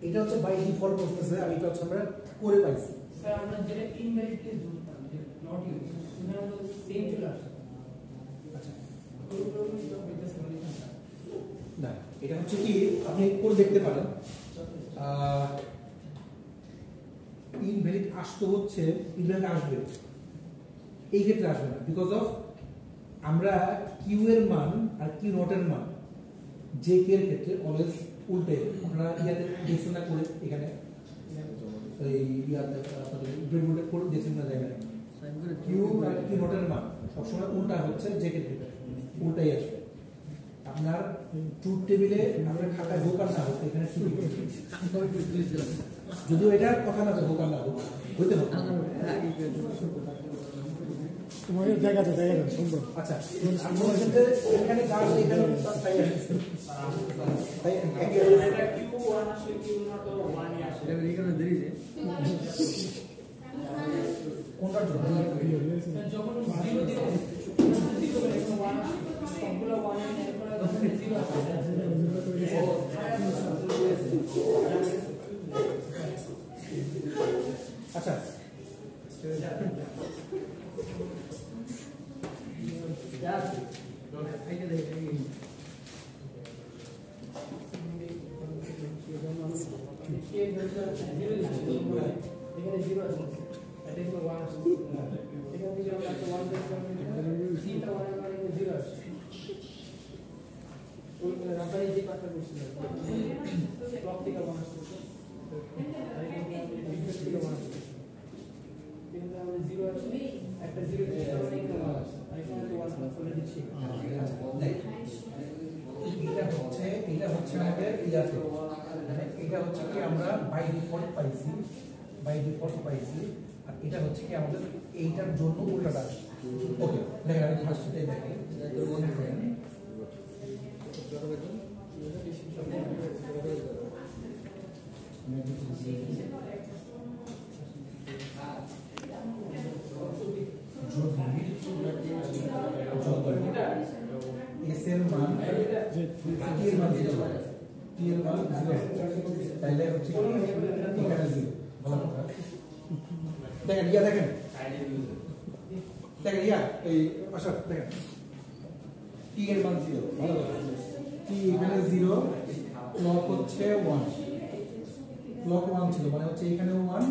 এটা হচ্ছে বাই ডিফল্ট বসতেছে আর এটা হচ্ছে আমরা করে পাইছি স্যার আমরা যেটা ইনভ্যালিডলি নট ইউজ সেটা তো সেম চলে আসে আচ্ছা ওই প্রবলেম তো হইতেছে না এটা হচ্ছে কি আপনি করে দেখতে পারেন ইনভ্যালিড আসতে হচ্ছে, ইনভ্যালিড আসবে, এই ক্ষেত্রে আসবে না, বিকজ অফ আমরা কিউ এর মান আর কিউ নট এর মান জে কে এর ক্ষেত্রে অলওয়েজ উল্টে, আপনারা ইয়াতে দেখছেন না করে এখানে এই ইয়াতে আপনাদের ব্রেডবোর্ডে করে দেখছেন না জায়গায় কিউ আর কিউ নট এর মান সবসময় উল্টা হচ্ছে জে কে এর ক্ষেত্রে উল্টাই আসবে। আপনার ট্রুথ টেবিলে আপনার খাতায় ভোকাল না হোক, এখানে যদিও এটার কথা না ভোকাল না হোক হইতে হবে। তোমার জায়গা তো সুন্দর। আচ্ছা এখানে যা আছে এখানে তাই আসছে, তাই একে এটা Q1 আসলে Q0 তো 1 আসে। এখানে দেরি যে কোনটার জন্য যখন 0 দিবে সবগুলো 1 এর এরপরে যখন 0 আসে আচ্ছা এখানে 0 আছে, এটা হলো 1 আছে, এখানে থেকে আমরা 1 দেখলাম, তিনটা 1 এর মানে 0 আছে। ওই রাবারে যে পার্টটা করছিল ক্লক থেকে 1 আসছে, রিফ্রেশ থেকে 1 আসছে, কিন্তু আমরা 0 আছে, একটা 0 থেকে আমরা এখানে 1 আছে, এখানে তো 1 অলরেডি ছিল। এটা হচ্ছে আমাদের ইয়াতে, মানে এটা হচ্ছে কি আমরা বাই ডিফল্ট পাইছি, আর এটা হচ্ছে কি আমাদের এইটার জন্য উল্টাটা। ওকে দেখেন আমি ফার্স্ট এটাই দেখি, এস এর মান টি এর মান 0, তাহলে হচ্ছে কি এখানে 0। ভালো কথা দেখেন, ইয়া দেখেন ইয়া এই আচ্ছা দেখেন টি এর মান 0, ভালো কথা, টি এখানে 0, ক্লক হচ্ছে 1, ক্লক 1 ছিল মানে হচ্ছে এখানেও 1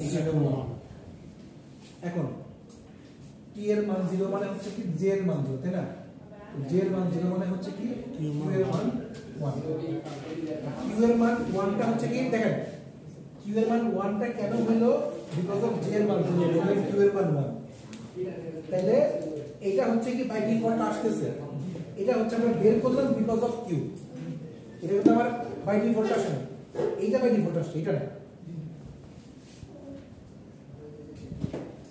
এখানেও 1। এখন টি এর মান 0 মানে হচ্ছে কি জে এর মান 0, তাই না? জে এর মান 0 মানে হচ্ছে কি কিউ এর মান 1। কিউ এর মান 1টা হচ্ছে কি দেখেন, কিউ এর মান 1টা কেন হলো, বিকজ অফ জে এর মান 0 মানে কিউ এর মান 1। তাহলে এটা হচ্ছে কি বাই ডিফল্ট আসতেছে, এটা হচ্ছে আমরা বের করলাম বিকজ অফ কিউ, এটা কিন্তু আমার বাই ডিফল্ট আসে না, এইটা বাই ডিফল্ট আসছে, এটা না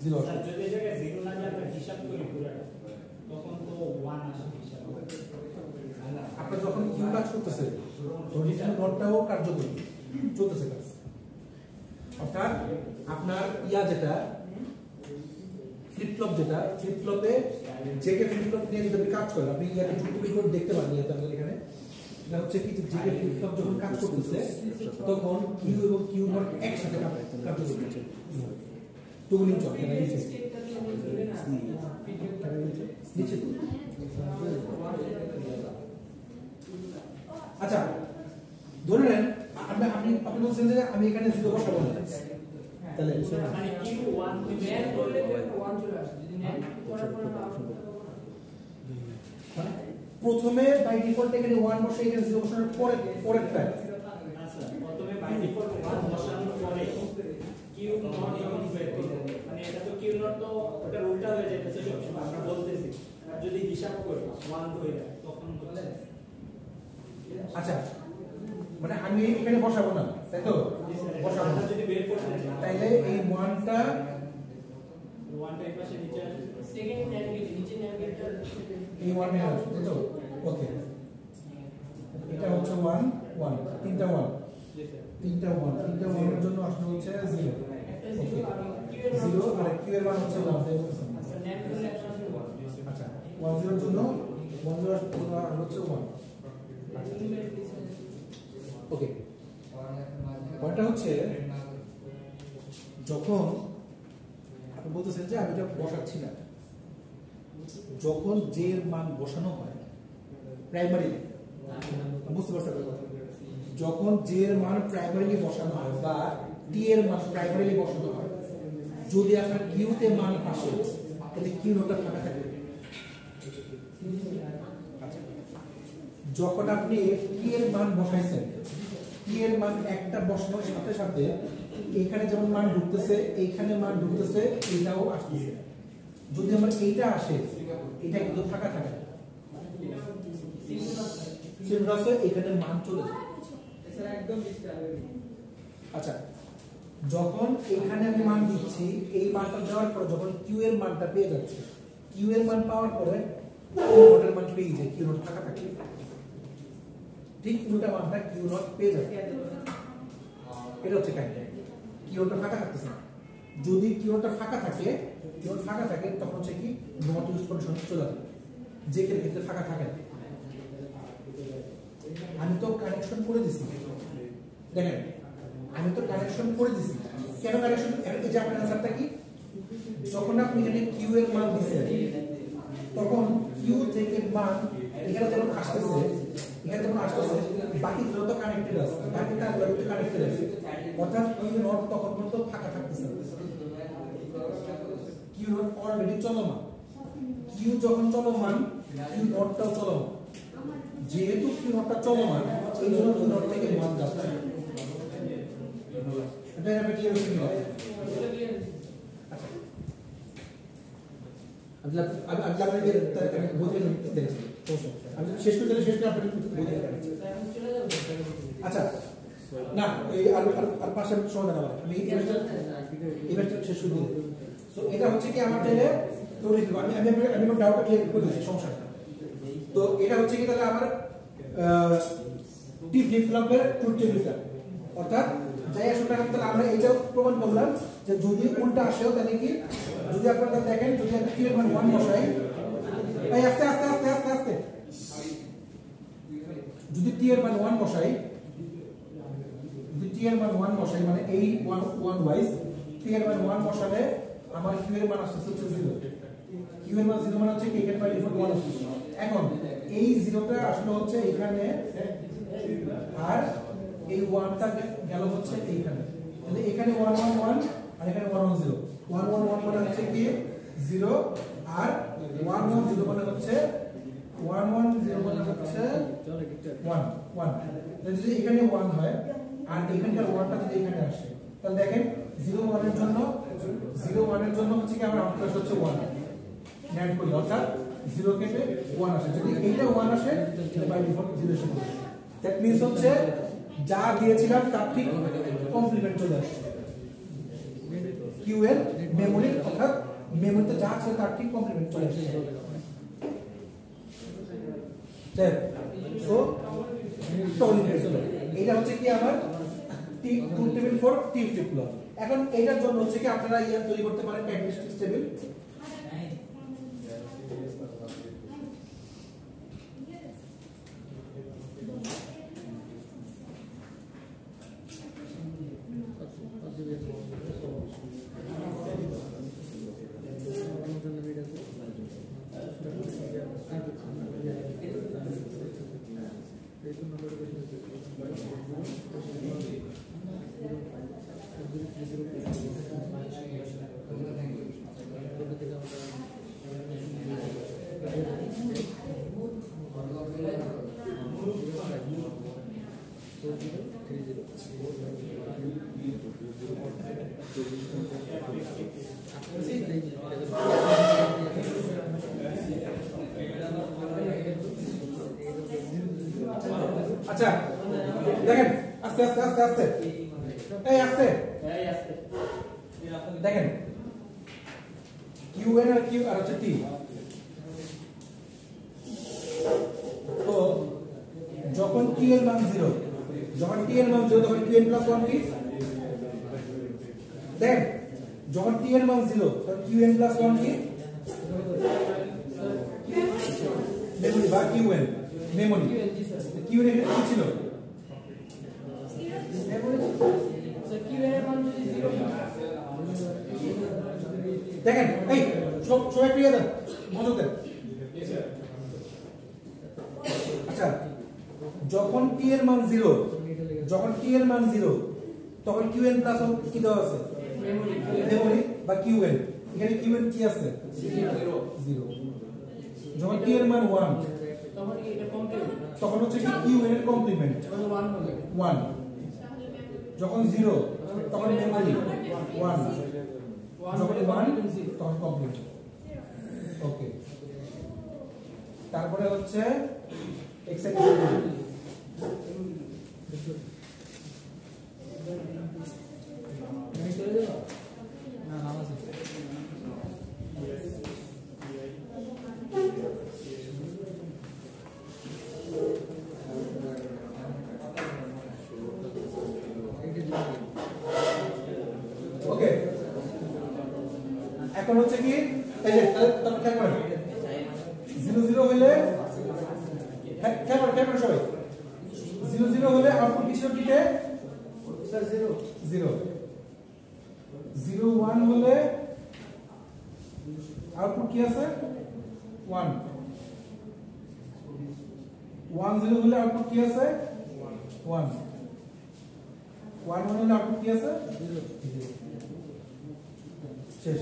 0 আসে। যদি এই জায়গায় 0 না যায় আমরা হিসাব করি পুরোটা, তখন তো 1 আসে হিসাব। আপনার যখন কিউ কাজ করতেছে অরিজিনাল নোটটাও কার্যকরী চলতেছে কাজ, অর্থাৎ আপনার ইয়া যেটা ফ্লিপ ফ্লপে জেকে ফ্লিপ ফ্লপ নিয়ে যদি কাজ করেন, আপনি ইয়াতে টুকটুকি দেখতে পারেন, ইয়াতে আমাদের এখানে এটা হচ্ছে কি যে জেকে ফ্লিপ ফ্লপ যখন কাজ করতেছে তখন কিউ এবং কিউ নট একসাথে কাজ করতেছে, টুগুলিং চল এখানে নিচে। আচ্ছা ধরে নেন আপনি বলছেন যে আমি এখানে 0 বসাবো না, তাহলে মানে Q1 ন্যান করলে 1 চলে আসে, যদি ন্যান করার পরে প্রথমে বাই ডিফল্ট এখানে 1 বসে এখানে 0 বসানোর পরেরটা আচ্ছা প্রথমে বাই ডিফল্ট 1 বসানোর পরে Q0 যখন বের করব, মানে এটা তো Q0 তো ওটা উল্টা হয়ে যাইতেছে সবসময় আমরা বলতেছি, আর যদি হিসাব করি 1 ধরে যায় তখন হচ্ছে। আচ্ছা মানে আমি এখানে বসাবো না, তাই তো বসাবো না, যদি বের করতে চাই তাইলে এই 1টা এই পাশে নিচে আসবে, সেকেন্ড ন্যাভিগেট নিচে ন্যাভিগেটটা এই 1 এ আসবে, তাই তো? ওকে এটা হচ্ছে 1 1 তিনটা 1 তিনটা 1 এর জন্য আসলে হচ্ছে 0, একটা 0 আর কিউ এর 0 আর কিউ এর মান হচ্ছে 1, তাই তো? আচ্ছা ন্যান করলে একটা আসবে 1। আচ্ছা 1 0 এর জন্য 1 0 আর হচ্ছে 1। ওকে পয়েন্টটা হচ্ছে যখন আপনি বলতেছেন যে আমি এটা বসাচ্ছি না, যখন জে এর মান বসানো হয় প্রাইমারি, বুঝতে পারছেন কথা, যখন j এর মান প্রাইমারিলি বসানো হয় বা t এর মান প্রাইমারিলি বসানো হয়, যদি আপনার q তে মান আসে তাহলে q নোটটা ফাঁকা থাকবে। যখন আপনি t এর মান বসাইছেন, t এর মান একটা বসানোর সাথে সাথে এখানে যেমন মান ঢুকতেছে, এইখানে মান ঢুকতেছে, এটাও আসতেছে। যদি আমার এইটা আসে, এটা কিন্তু ফাঁকা থাকে, সিনক্রাসে এখানে মান চলে যায়। আচ্ছা, যখন এখানে আমি মান দিচ্ছি, এই মানটা দেওয়ার পর যখন কিউ এর মানটা পেয়ে যাচ্ছে, কিউ এর মান পাওয়ার পরে নোটের মান পেয়ে যায়, কিউ নোট ফাঁকা থাকে, ঠিক উল্টা মানটা কিউ নোট পেয়ে যাবে। এটা হচ্ছে কাহিনী, কিউ নোটটা ফাঁকা থাকতেছে না। যদি কিউ নোটটা ফাঁকা থাকে, কিউ নোট ফাঁকা থাকে, তখন হচ্ছে কি নট ইউজ কন্ডিশন চলে যাবে, যে ক্ষেত্রে ফাঁকা থাকে না। আমি তো কানেকশন করে দিছি, দেখেন আমি তো কানেকশন করে দিছি। কেন কানেকশন? এই যে আপনার আনসারটা কি, যখন আপনি এখানে কিউ এর মান দিছেন, তখন কিউ থেকে মান এখানে যখন আসতেছে, বাকি গুলো তো কানেক্টেড আছে, বাকি তারগুলো তো কানেক্টেড আছে, অর্থাৎ কিউ নট তখন পর্যন্ত ফাঁকা থাকতেছে। কিউ নট অলরেডি চলমান, কিউ যখন চলমান, কিউ নটটাও চলমান। যেহেতু কিউ নটটা চলমান, এই জন্য কিউ নট থেকে মান যাচ্ছে। এটা আমি ক্লিয়ার হচ্ছে না? আমি শেষ করে দিলে শেষ করে আপনাকে বলে দেবেন। আচ্ছা না, এই আর পাশে সময় দেওয়া আমি এবারটা শেষ করে দিই। সো এটা হচ্ছে কি আমার তাহলে তৈরি করব। আমি আমার ডাউটটা ক্লিয়ার করে দিচ্ছি, সমস্যাটা। তো এটা হচ্ছে কি তাহলে আমার টি ফ্লিপ ফ্লপের ট্রুথ টেবিলটা, অর্থাৎ যাই আসলে তাহলে আমরা এটাও প্রমাণ করলাম যে যদি উল্টা আসেও তাহলে কি, যদি আপনারা দেখেন, যদি আমি টি এর মান 1 বসাই, এই আস্তে আস্তে আস্তে আস্তে আস্তে, যদি টি এর মান 1 বসাই, যদি টি এর মান 1 বসাই, মানে এই 1 ওয়াইজ টি এর মান 1 বসালে আমার কিউ এর মান আসছে 0। কিউ এর মান 0 মানে হচ্ছে কি এখানে বাই ডিফল্ট 1 আসছে। এখন এই 0টা আসলে হচ্ছে এখানে, আর এই 1টা গেল হচ্ছে এইখানে, তাহলে এখানে 111 আর এখানে 110। 111 মানে হচ্ছে কি 0, আর 110 মানে হচ্ছে 110 মানে হচ্ছে 1 1। তাহলে যদি এখানে 1 হয় আর এখানকার 1টা যদি এখানে আসে, তাহলে দেখেন 01 এর জন্য, 01 এর জন্য হচ্ছে কি আমার আউটপুট হচ্ছে 1 নেট করি, অর্থাৎ 0 কেটে 1 আসে। যদি এইটা 1 আসে তাহলে বাই ডিফল্ট 0 এসে পড়বে। দ্যাট মিন্স হচ্ছে যা দিয়েছিলাম তার ঠিক কমপ্লিমেন্ট চলে আসছে, কিউ এর মেমরি, অর্থাৎ মেমরিতে যা আছে তার ঠিক কমপ্লিমেন্ট চলে আসছে। সো এটা হচ্ছে কি আমার T truth table for T flip flop. এখন এটার জন্য হচ্ছে কি আপনারা ইয়া তৈরি করতে পারেন ক্যারেক্টারিস্টিক্স টেবিল। আচ্ছা দেখেন আস্তে আস্তে আস্তে আস্তে, এই আস্তে দেখেন কিউ এন আর কিউ আর হচ্ছে টি। তো যখন টি এর মান 0, যখন টি এর মান 0 তখন কিউ এন প্লাস 1 কি দেখেন, যখন টি এর মান 0 তখন কিউ এন প্লাস 1 কি মেমরি বা কিউ এন মেমরি। কিউ এর এখানে কি ছিল? দেখেন এই সবাই ক্লিয়ার দেন, মনোযোগ দেন। আচ্ছা যখন টি এর মান 0 যখন t এর মান 0 তখন qn প্লাস কি দেওয়া আছে মেমরি বা qn এখানে qn কি আছে 0 যখন t এর মান 1 তখন এটা কমপ্লিট তখন হচ্ছে কি qn এর কমপ্লিমেন্ট তখন 1 হবে 1 যখন 0 তখন মেমরি 1 যখন 1 তখন কমপ্লিট ওকে তারপরে হচ্ছে এক্সাইটেশন আমি চলে যাব না নাম আছে ওকে এখন হচ্ছে কি এই যে তাহলে খেয়াল করেন 0 0 হইলে খেয়াল করেন সবাই 0 0 হলে আউটপুট কি ছিল টিতে স্যার 0 0 0 1 হলে আউটপুট কি আছে 1 1 0 হলে আউটপুট কি আছে 1 1 1 হলে আউটপুট কি আছে 0 শেষ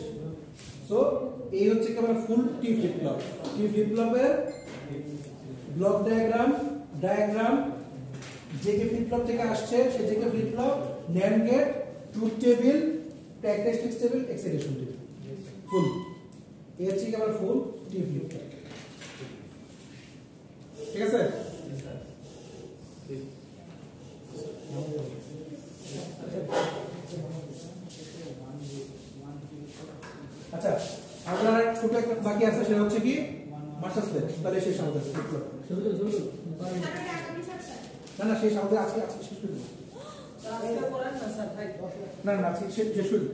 সো এই হচ্ছে কেবল ফুল টি ফ্লিপ ফ্লপ এর block diagram JK flip flop থেকে আসছে সেই JK flip flop NAND gate truth table characteristics table excitation table full এই হচ্ছে কেবল ফুল টি ফ্লিপ ফ্লপ ঠিক আছে আচ্ছা আমরা ছোট একটা বাকি আছে সেটা হচ্ছে কি মাস্টার স্লেভ তাহলে শেষ আমাদের ফ্লিপ ফ্লপ না না শেষ আমাদের আজকে শেষ করে দেব আজকে করেন না স্যার ভাই 10 না না আজকে শেষ করে দেব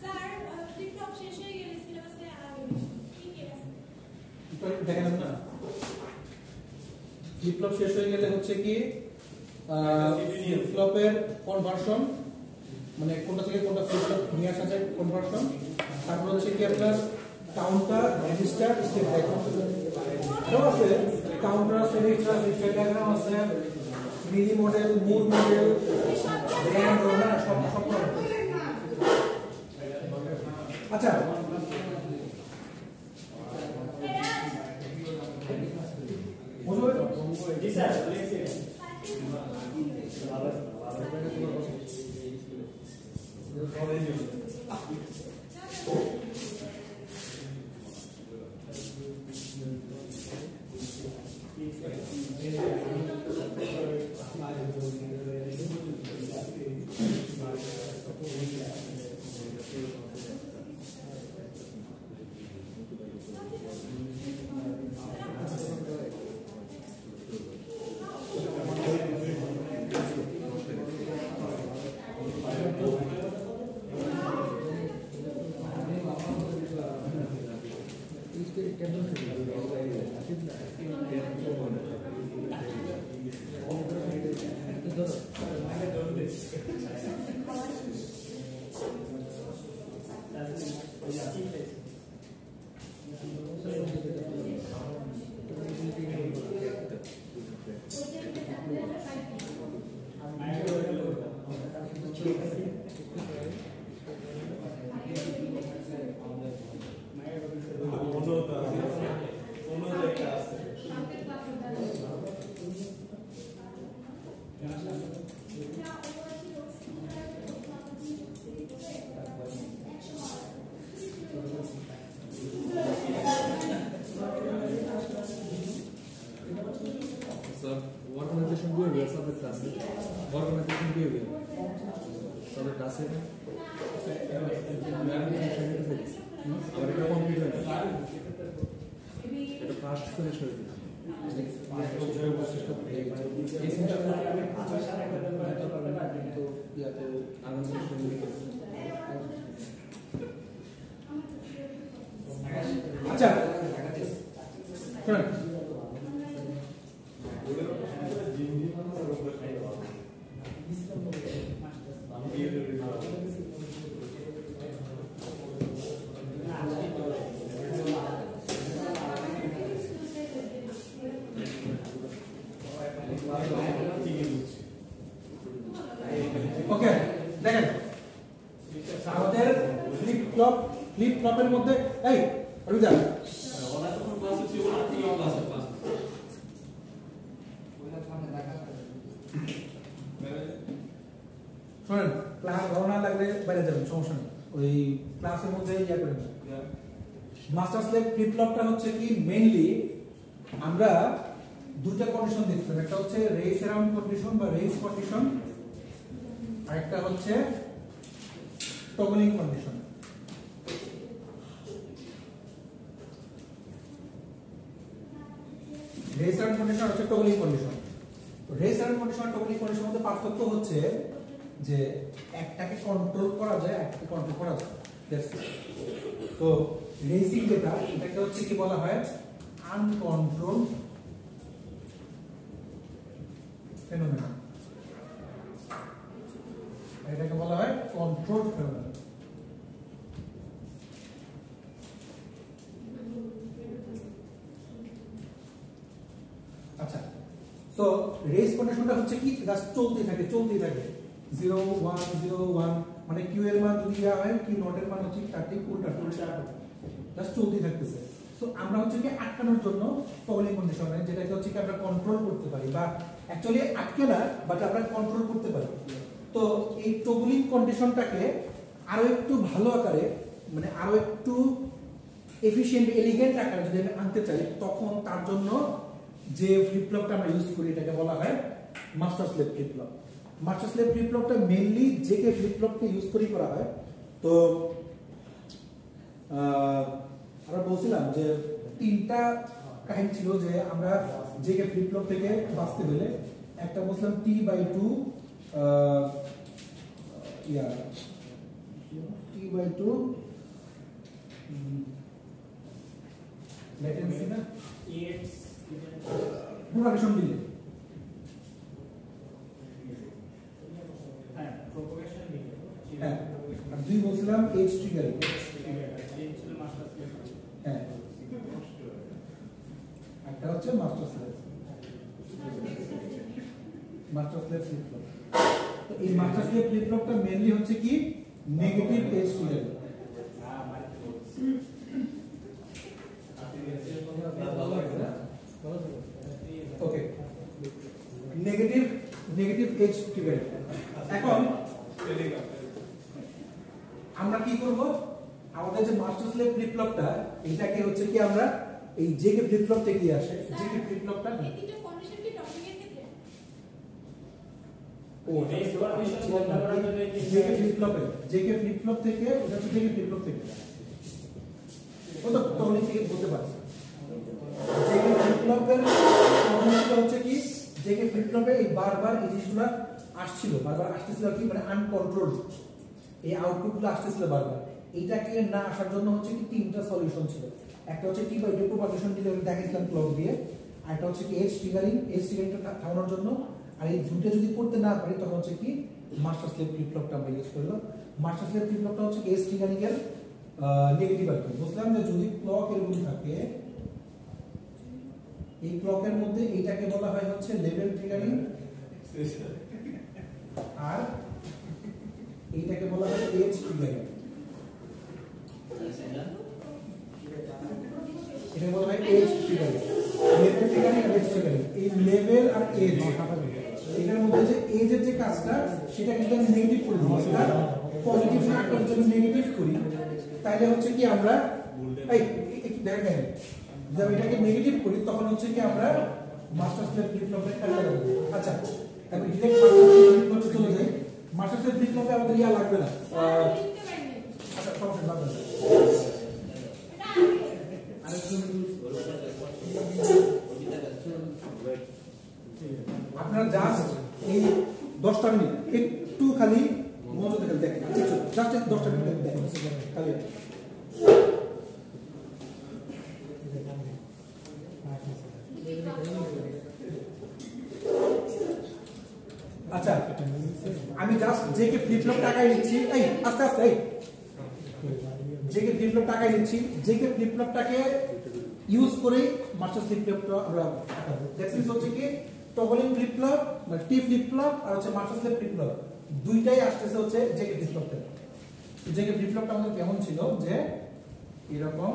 স্যার ফ্লিপ-ফ্লপ শেষ হয়ে গেলে সিলেবাসে কি কি আছে দেখেন না ফ্লিপ ফ্লপ শেষ হয়ে গেলে হচ্ছে কি ফ্লিপ ফ্লপের কনভার্সন মানে কোনটা থেকে কোনটা ফ্লিপ ফ্লপ নিয়ে আসা যায় কনভার্সন তারপর হচ্ছে কি আপনার কাউন্টার রেজিস্টার স্টেপ ডায়াগ্রাম সব আছে কাউন্টার আছে রেজিস্টার স্টেপ ডায়াগ্রাম আছে মিলি মডেল মুর মডেল ব্র্যান্ড না সব আচ্ছা বুঝলো জি sir Organization behavior subject class. Organization behavior subject class. আবার এটা কমপ্লিট হয়ে গেছে এটা ফার্স্ট ফিনিশ হয়ে গেছে এই সেন্টারে তো ইয়াতে আনন্দ আচ্ছা শুনুন ওকে দেখেন আমাদের ফ্লিপ ফ্লপের মধ্যে এই অভিদা ওরা তখন ক্লাসে ছিল না, ঠিক ক্লাসে ক্লাস শুনেন ক্লাস ভালো না লাগলে বাইরে যাবেন, সমস্যা নেই, ওই ক্লাসের মধ্যে ইয়া করেন। মাস্টার স্লেভ ফ্লিপ ফ্লপটা হচ্ছে কি মেইনলি আমরা দুটো কন্ডিশন দেখছিলাম, একটা হচ্ছে রেস অ্যারাউন্ড কন্ডিশন বা রেস কন্ডিশন, আর একটা হচ্ছে toggling condition. Race around condition হচ্ছে toggling condition. Race around condition toggling কন্ডিশনের মধ্যে পার্থক্য হচ্ছে যে একটাকে কন্ট্রোল করা যায়, একটাকে কন্ট্রোল করা যায়। তো রেসিং যেটা, এটাকে হচ্ছে কি বলা হয় আনকন্ট্রোল ফেনোমেনন, এটাকে বলা হয় কন্ট্রোল ফেনোমেনন। আচ্ছা, তো রেস কন্ডিশনটা হচ্ছে কি জাস্ট চলতেই থাকে 0 1 0 1, মানে কিউ এর মান যদি দেওয়া হয় কিউ নট এর মান হচ্ছে তার ঠিক উল্টা জাস্ট চলতেই থাকতেছে। সো আমরা হচ্ছে কি আটকানোর জন্য টগলিং কন্ডিশনে, যেটাকে হচ্ছে কি আমরা কন্ট্রোল করতে পারি, বা অ্যাকচুয়ালি আটকে না বাট আমরা কন্ট্রোল করতে পারি। তো এই টগলিং কন্ডিশনটাকে আরো একটু ভালো আকারে, মানে আরো একটু এফিশিয়েন্ট এলিগেন্ট আকারে যদি আমি আনতে চাই, তখন তার জন্য যে ফ্লিপ ফ্লপটা আমরা ইউজ করি এটাকে বলা হয় master slave flip flop. Master slave flip ফ্লপটা মেইনলি জেকে ফ্লিপ ফ্লপকে ইউজ করেই করা হয়। তো আমরা বলছিলাম যে তিনটা কাহিনী ছিল যে আমরা জেকে ফ্লিপ ফ্লপ থেকে বাঁচতে হলে, একটা বলছিলাম T/2 T/2 লেটেন্সি না প্রোপাগেশন ডিলে, হ্যাঁ, আর দুই বলছিলাম এজ ট্রিগারিং, হ্যাঁ, একটা হচ্ছে মাস্টার স্লেভ ফ্লিপ ফ্লপ। তো এই মাস্টার স্লেভ ফ্লিপ ফ্লপটা মেইনলি হচ্ছে কি নেগেটিভ এজ ট্রিগারিং। ওকে, নেগেটিভ এজ ট্রিগারিং। এখন আমরা কি করব, আমাদের যে মাস্টার স্লেভ ফ্লিপ ফ্লপটা, এটাকে হচ্ছে কি আমরা এই জেকে ফ্লিপ ফ্লপ থেকে আসে, জেকে ফ্লিপ ফ্লপটা এই তিনটা কন্ডিশন কি টপিকের ক্ষেত্রে? জেকে ফ্লিপ ফ্লপ থেকে, এটা হচ্ছে জেকে ফ্লিপ ফ্লপ থেকে, ও তো টগলিং থেকে বলতে পারছি। জেকে ফ্লিপ ফ্লপের কন্ডিশনটা হচ্ছে কি, জেকে ফ্লিপ ফ্লপে এই বারবার এই জিনিসগুলো আসছিল, বারবার আসতেছিল কি, মানে আনকন্ট্রোলড এই আউটপুটগুলো আসতেছিল বারবার। এইটাকে না আসার জন্য হচ্ছে কি তিনটা সলিউশন ছিল। একটা হচ্ছে T/2 প্রোপাগেশন ডিলে, দেখাইছিলাম ক্লক দিয়ে, আর একটা হচ্ছে কি এজ ট্রিগারিংটা থামানোর জন্য। আর এই দুটো যদি করতে না পারি তখন হচ্ছে কি মাস্টার স্লেভ ফ্লিপ ফ্লপটা আমরা ইউজ করলাম। মাস্টার স্লেভ ফ্লিপ ফ্লপটা হচ্ছে এজ ট্রিগারিং এর নেগেটিভ আর কি। বুঝলাম যে যদি ক্লক এরকম থাকে, এই ক্লকের মধ্যে এইটাকে বলা হয় হচ্ছে লেভেল ট্রিগারিং, আর এইটাকে বলা হয় এজ ট্রিগারিং। এটা বলা হয় এজ ট্রিগারিং, লেভেল ট্রিগারিং আর এজ ট্রিগারিং। এই লেভেল আর এজ, এটার মধ্যে যে এজের যে কাজটা সেটা কিন্তু আমি নেগেটিভ করে দিই, সেটা পজিটিভ না করে যদি নেগেটিভ করি তাহলে হচ্ছে কি আমরা এই একটু দেখেন, যদি এটাকে নেগেটিভ করি তখন হচ্ছে কি আমরা মাস্টার স্লেভ ফ্লিপ ফ্লপের খেলা করব। আচ্ছা, আমি ডিরেক্ট মাস্টার স্লেভ ফ্লিপ ফ্লপে চলে যাই। মাস্টার স্লেভ ফ্লিপ ফ্লপে আমাদের ইয়া লাগবে না, আচ্ছা সমস্যা লাগবে না। আপনারা জাস্ট এই 10টা মিনিট একটু খালি মনোযোগ দিয়ে দেখেন, জাস্ট 10টা মিনিট দেখেন খালি। আচ্ছা, আমি জাস্ট জেকে ফ্লিপ ফ্লপ টাকায় নিচ্ছি, এই আস্তে আস্তে, এই জেকে ফ্লিপ ফ্লপ টাকায় নিচ্ছি, জেকে ফ্লিপ ফ্লপটাকে ইউজ করে মাস্টার ফ্লিপ ফ্লপটা আমরা দ্যাট মিন্স হচ্ছে কি টগলিং ফ্লিপ ফ্লপ, টি ফ্লিপ ফ্লপ আর হচ্ছে মাস্টার স্লেভ ফ্লিপ ফ্লপ দুইটাই আসতেছে হচ্ছে জেকে ফ্লিপ ফ্লপ থেকে। জেকে ফ্লিপ ফ্লপটা আমাদের কেমন ছিল যে এরকম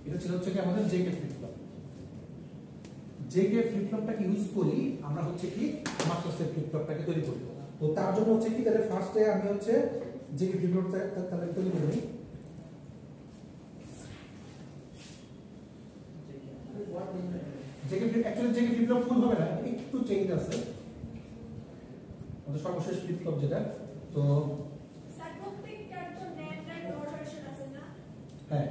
এটা ছিল হচ্ছে কি আমাদের JK flip flop. JK flip ফ্লপটাকে ইউজ করি আমরা হচ্ছে কি মাস্টার স্লেভ ফ্লিপ ফ্লপটাকে তৈরি করব। তো তার জন্য হচ্ছে কি তাহলে ফার্স্টে আমি হচ্ছে জেকে ফ্লিপ ফ্লপটা তাহলে তৈরি করে নিই। JK flip actually JK flip flop full হবে না, একটু চেঞ্জ আছে আমাদের সর্বশেষ ফ্লিপ ফ্লপ যেটা। তো স্যার প্রত্যেকটার তো নেট রাইট অর্ডারেশন আছে না? হ্যাঁ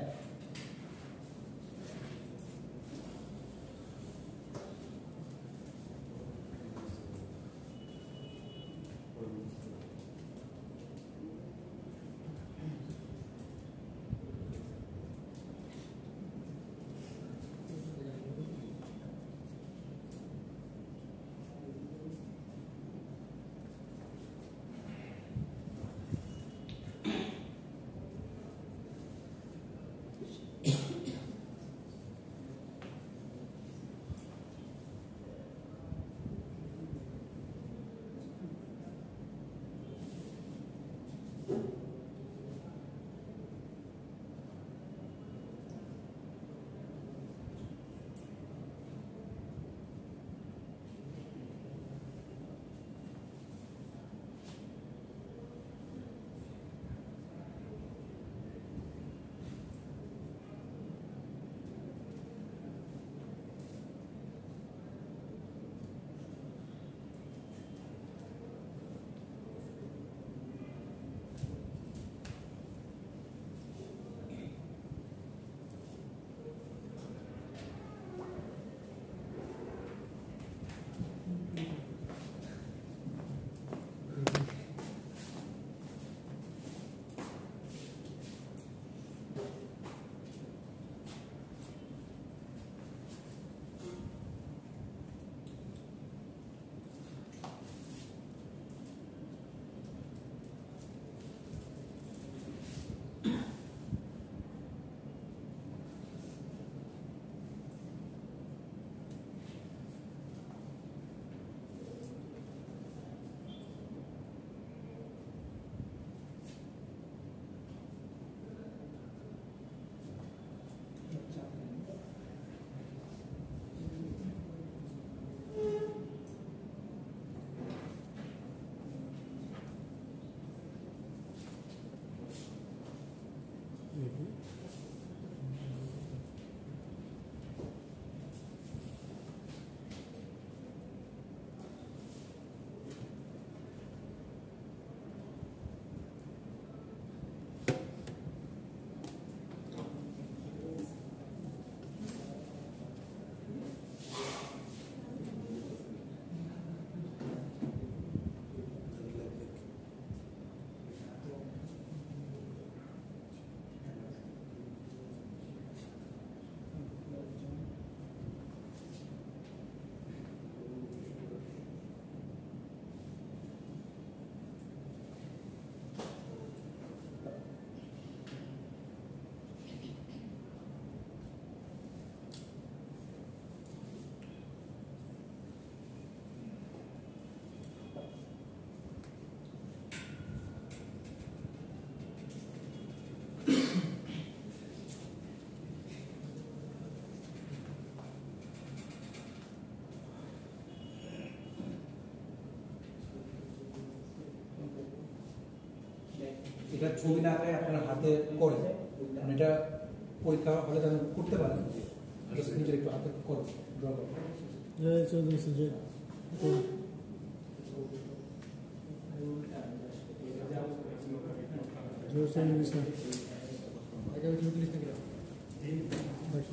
এটা ছবি না আঁকায় আপনারা হাতে করে, মানে এটা পরীক্ষা হলে যেন করতে পারেন, নিজের একটু হাতে করো, ড্র করো।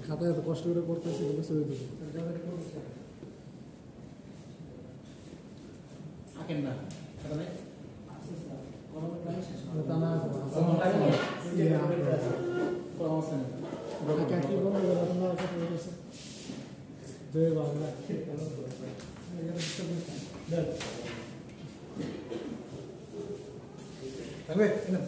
খাতায় এত কষ্ট করে করতেছি আঁকেন না খাতা নাই। থাকবে না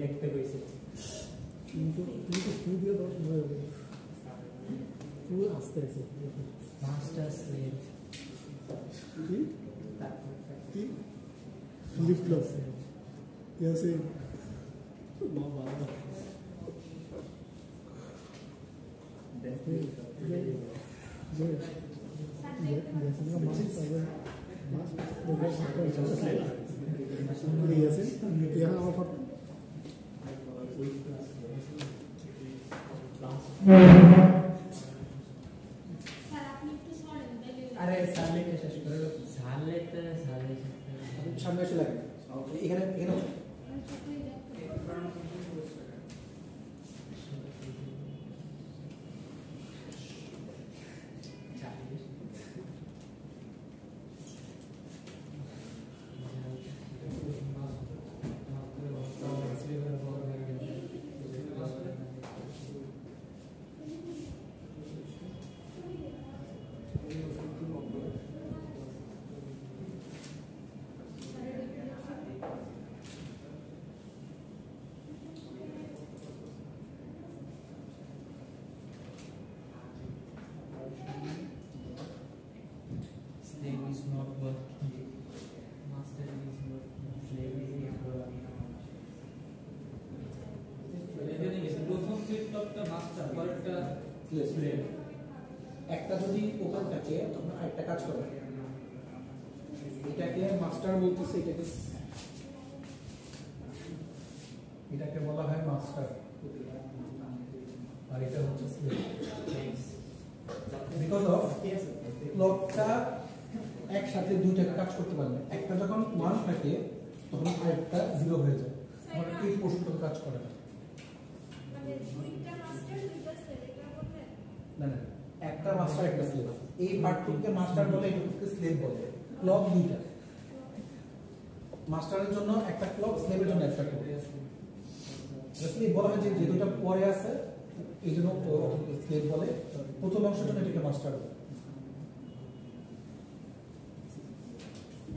লিখতে কইছে কিন্তু কিন্তু স্টুডিও তো পুরো আস্তে আস্তে মাস্টার স্লেভ কি কি ফ্লিপ ফ্লপ ইয়াসে মা বাবা দেখো যে ये मास्क यहाँ ऑफर अरे साले के शेष करो साले सामने से लगे এখানে এখানে একটা যদি ওপেন থাকে তখন আরেকটা কাজ করে এটাকে মাস্টার বলতেছে এটাকে বলা হয় মাস্টার আর এটা হচ্ছে স্লেভ বিকজ অফ ক্লকটা একসাথে দুইটা কাজ করতে পারবে একটা যখন 1 থাকে তখন আরেকটা 0 হয়ে যায় মানে এই পোর্শনটা কাজ করে না মানে দুইটা মাস্টার দুইটা স্লেভ এটা বলবেন না না একটা মাস্টার একটা স্লেভ এই পার্টটুকুকে মাস্টার বলে এটুকুকে স্লেভ বলে ক্লক দুইটা মাস্টারের জন্য একটা ক্লক স্লেভের জন্য একটা ক্লক স্লেভ বলা হয় যে দুটো পরে আছে এই জন্য স্লেভ বলে প্রথম অংশের জন্য এটাকে মাস্টার বলে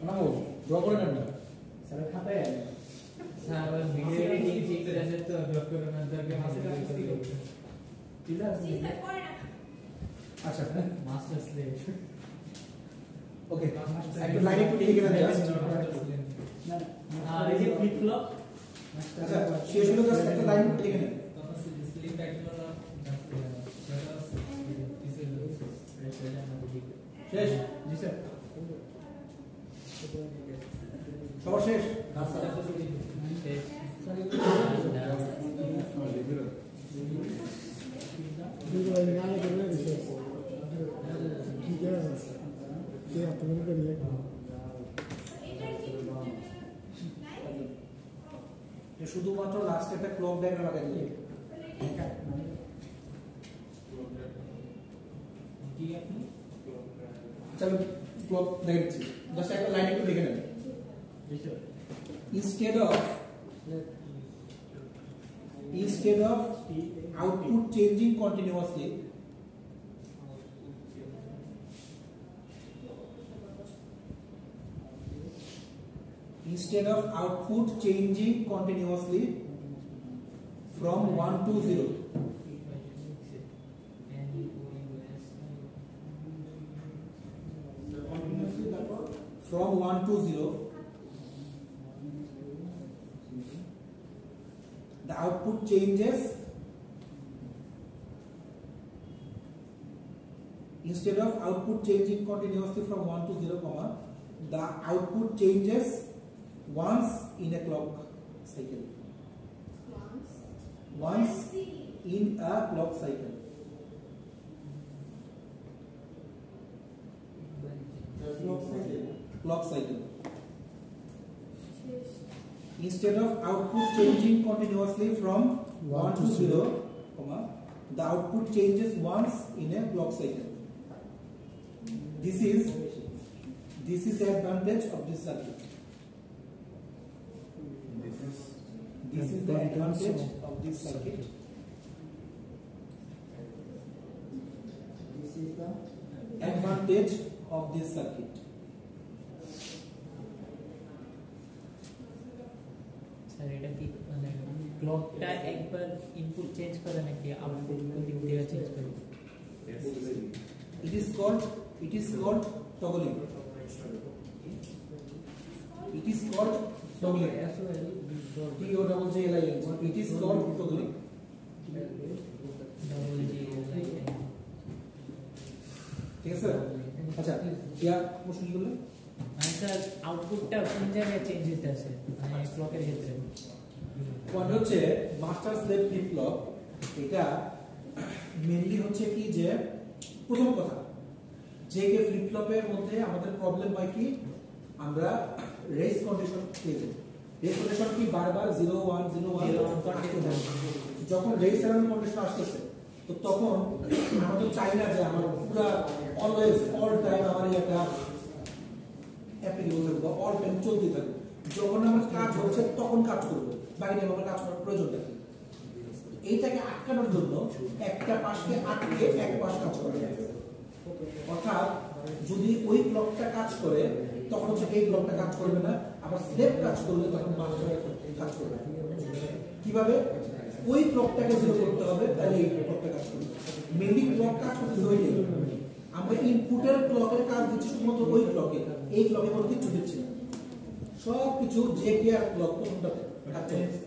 না ও ড্র করে নেন না স্যার খাতায় স্যার ভিডিও এডিটিং ঠিক আছে তো ড্র করে নেন তাকে জি স্যার করে না আচ্ছা মাস্টার স্লেভ ওকে একটা লাইন একটু লিখে দেন জাস্ট আর এই যে ফ্লিপ ফ্লপ আচ্ছা শেষ হলো জাস্ট একটা লাইন একটু লিখে দেন শেষ জি স্যার সবার শেষ শুধুমাত্র লাস্টে একটা ক্লক ডায়াগ্রাম লাগাই দিলে চলো ক্লক দেখাচ্ছি জাস্ট একটা লাইন একটু লিখে নেন instead of output changing continuously from 1 to 0 from 1 to 0 the output changes instead of output changing continuously from 1 to 0 comma the output changes once in a clock cycle once in a clock cycle instead of output changing continuously from 1 to 0 comma the output changes once in a clock cycle this is the advantage of this circuit this is the advantage of this circuit this is the advantage of this circuit sir এটা কি মানে ক্লকটা একবার input change করে নাকি output দিক দিয়ে change করে it is called toggling it is called toggling it is called toggling ঠিক আছে আচ্ছা क्या প্রশ্ন কি বললেন স্যার আউটপুটটা কোন জায়গায় চেঞ্জ হতে আছে মানে ক্লকের ক্ষেত্রে পয়েন্ট হচ্ছে মাস্টার স্লেভ ফ্লিপ ফ্লপ এটা মেইনলি হচ্ছে কি যে প্রথম কথা যে কে ফ্লিপ ফ্লপের মধ্যে আমাদের প্রবলেম হয় কি আমরা রেস কন্ডিশন পেয়ে যাই রেস কন্ডিশন কি বারবার 0 1 0 1 যখন রেস এরর কন্ডিশন আসছে তো তখন আমরা তো চাই না যে আমার পুরো অলওয়েজ অল টাইম আমার এটা অ্যাপ্লিকেবল বা অল টাইম চলতে থাকে যখন আমার কাজ হচ্ছে তখন কাজ করব বাইরে আমার কাজ করার প্রয়োজন থাকে এইটাকে আটকানোর জন্য একটা পাশকে আটকে এক পাশ কাজ করে অর্থাৎ যদি ওই ব্লকটা কাজ করে তখন হচ্ছে এই ব্লকটা কাজ করবে না আবার স্লেভ কাজ করলে তখন মাস্টার কাজ করবে কিভাবে ওই ব্লকটাকে জিরো করতে হবে তাহলে এই ব্লকটা কাজ করবে মেইনলি ব্লক কাজ করতে ওইটাই আমরা ইনপুটের ক্লকের কাজ দিচ্ছি শুধুমাত্র ওই ক্লকে এই ক্লকে কোনো কিছু দিচ্ছি না সব কিছু যে কে আর ক্লক কোনটাতে কাজ চলছে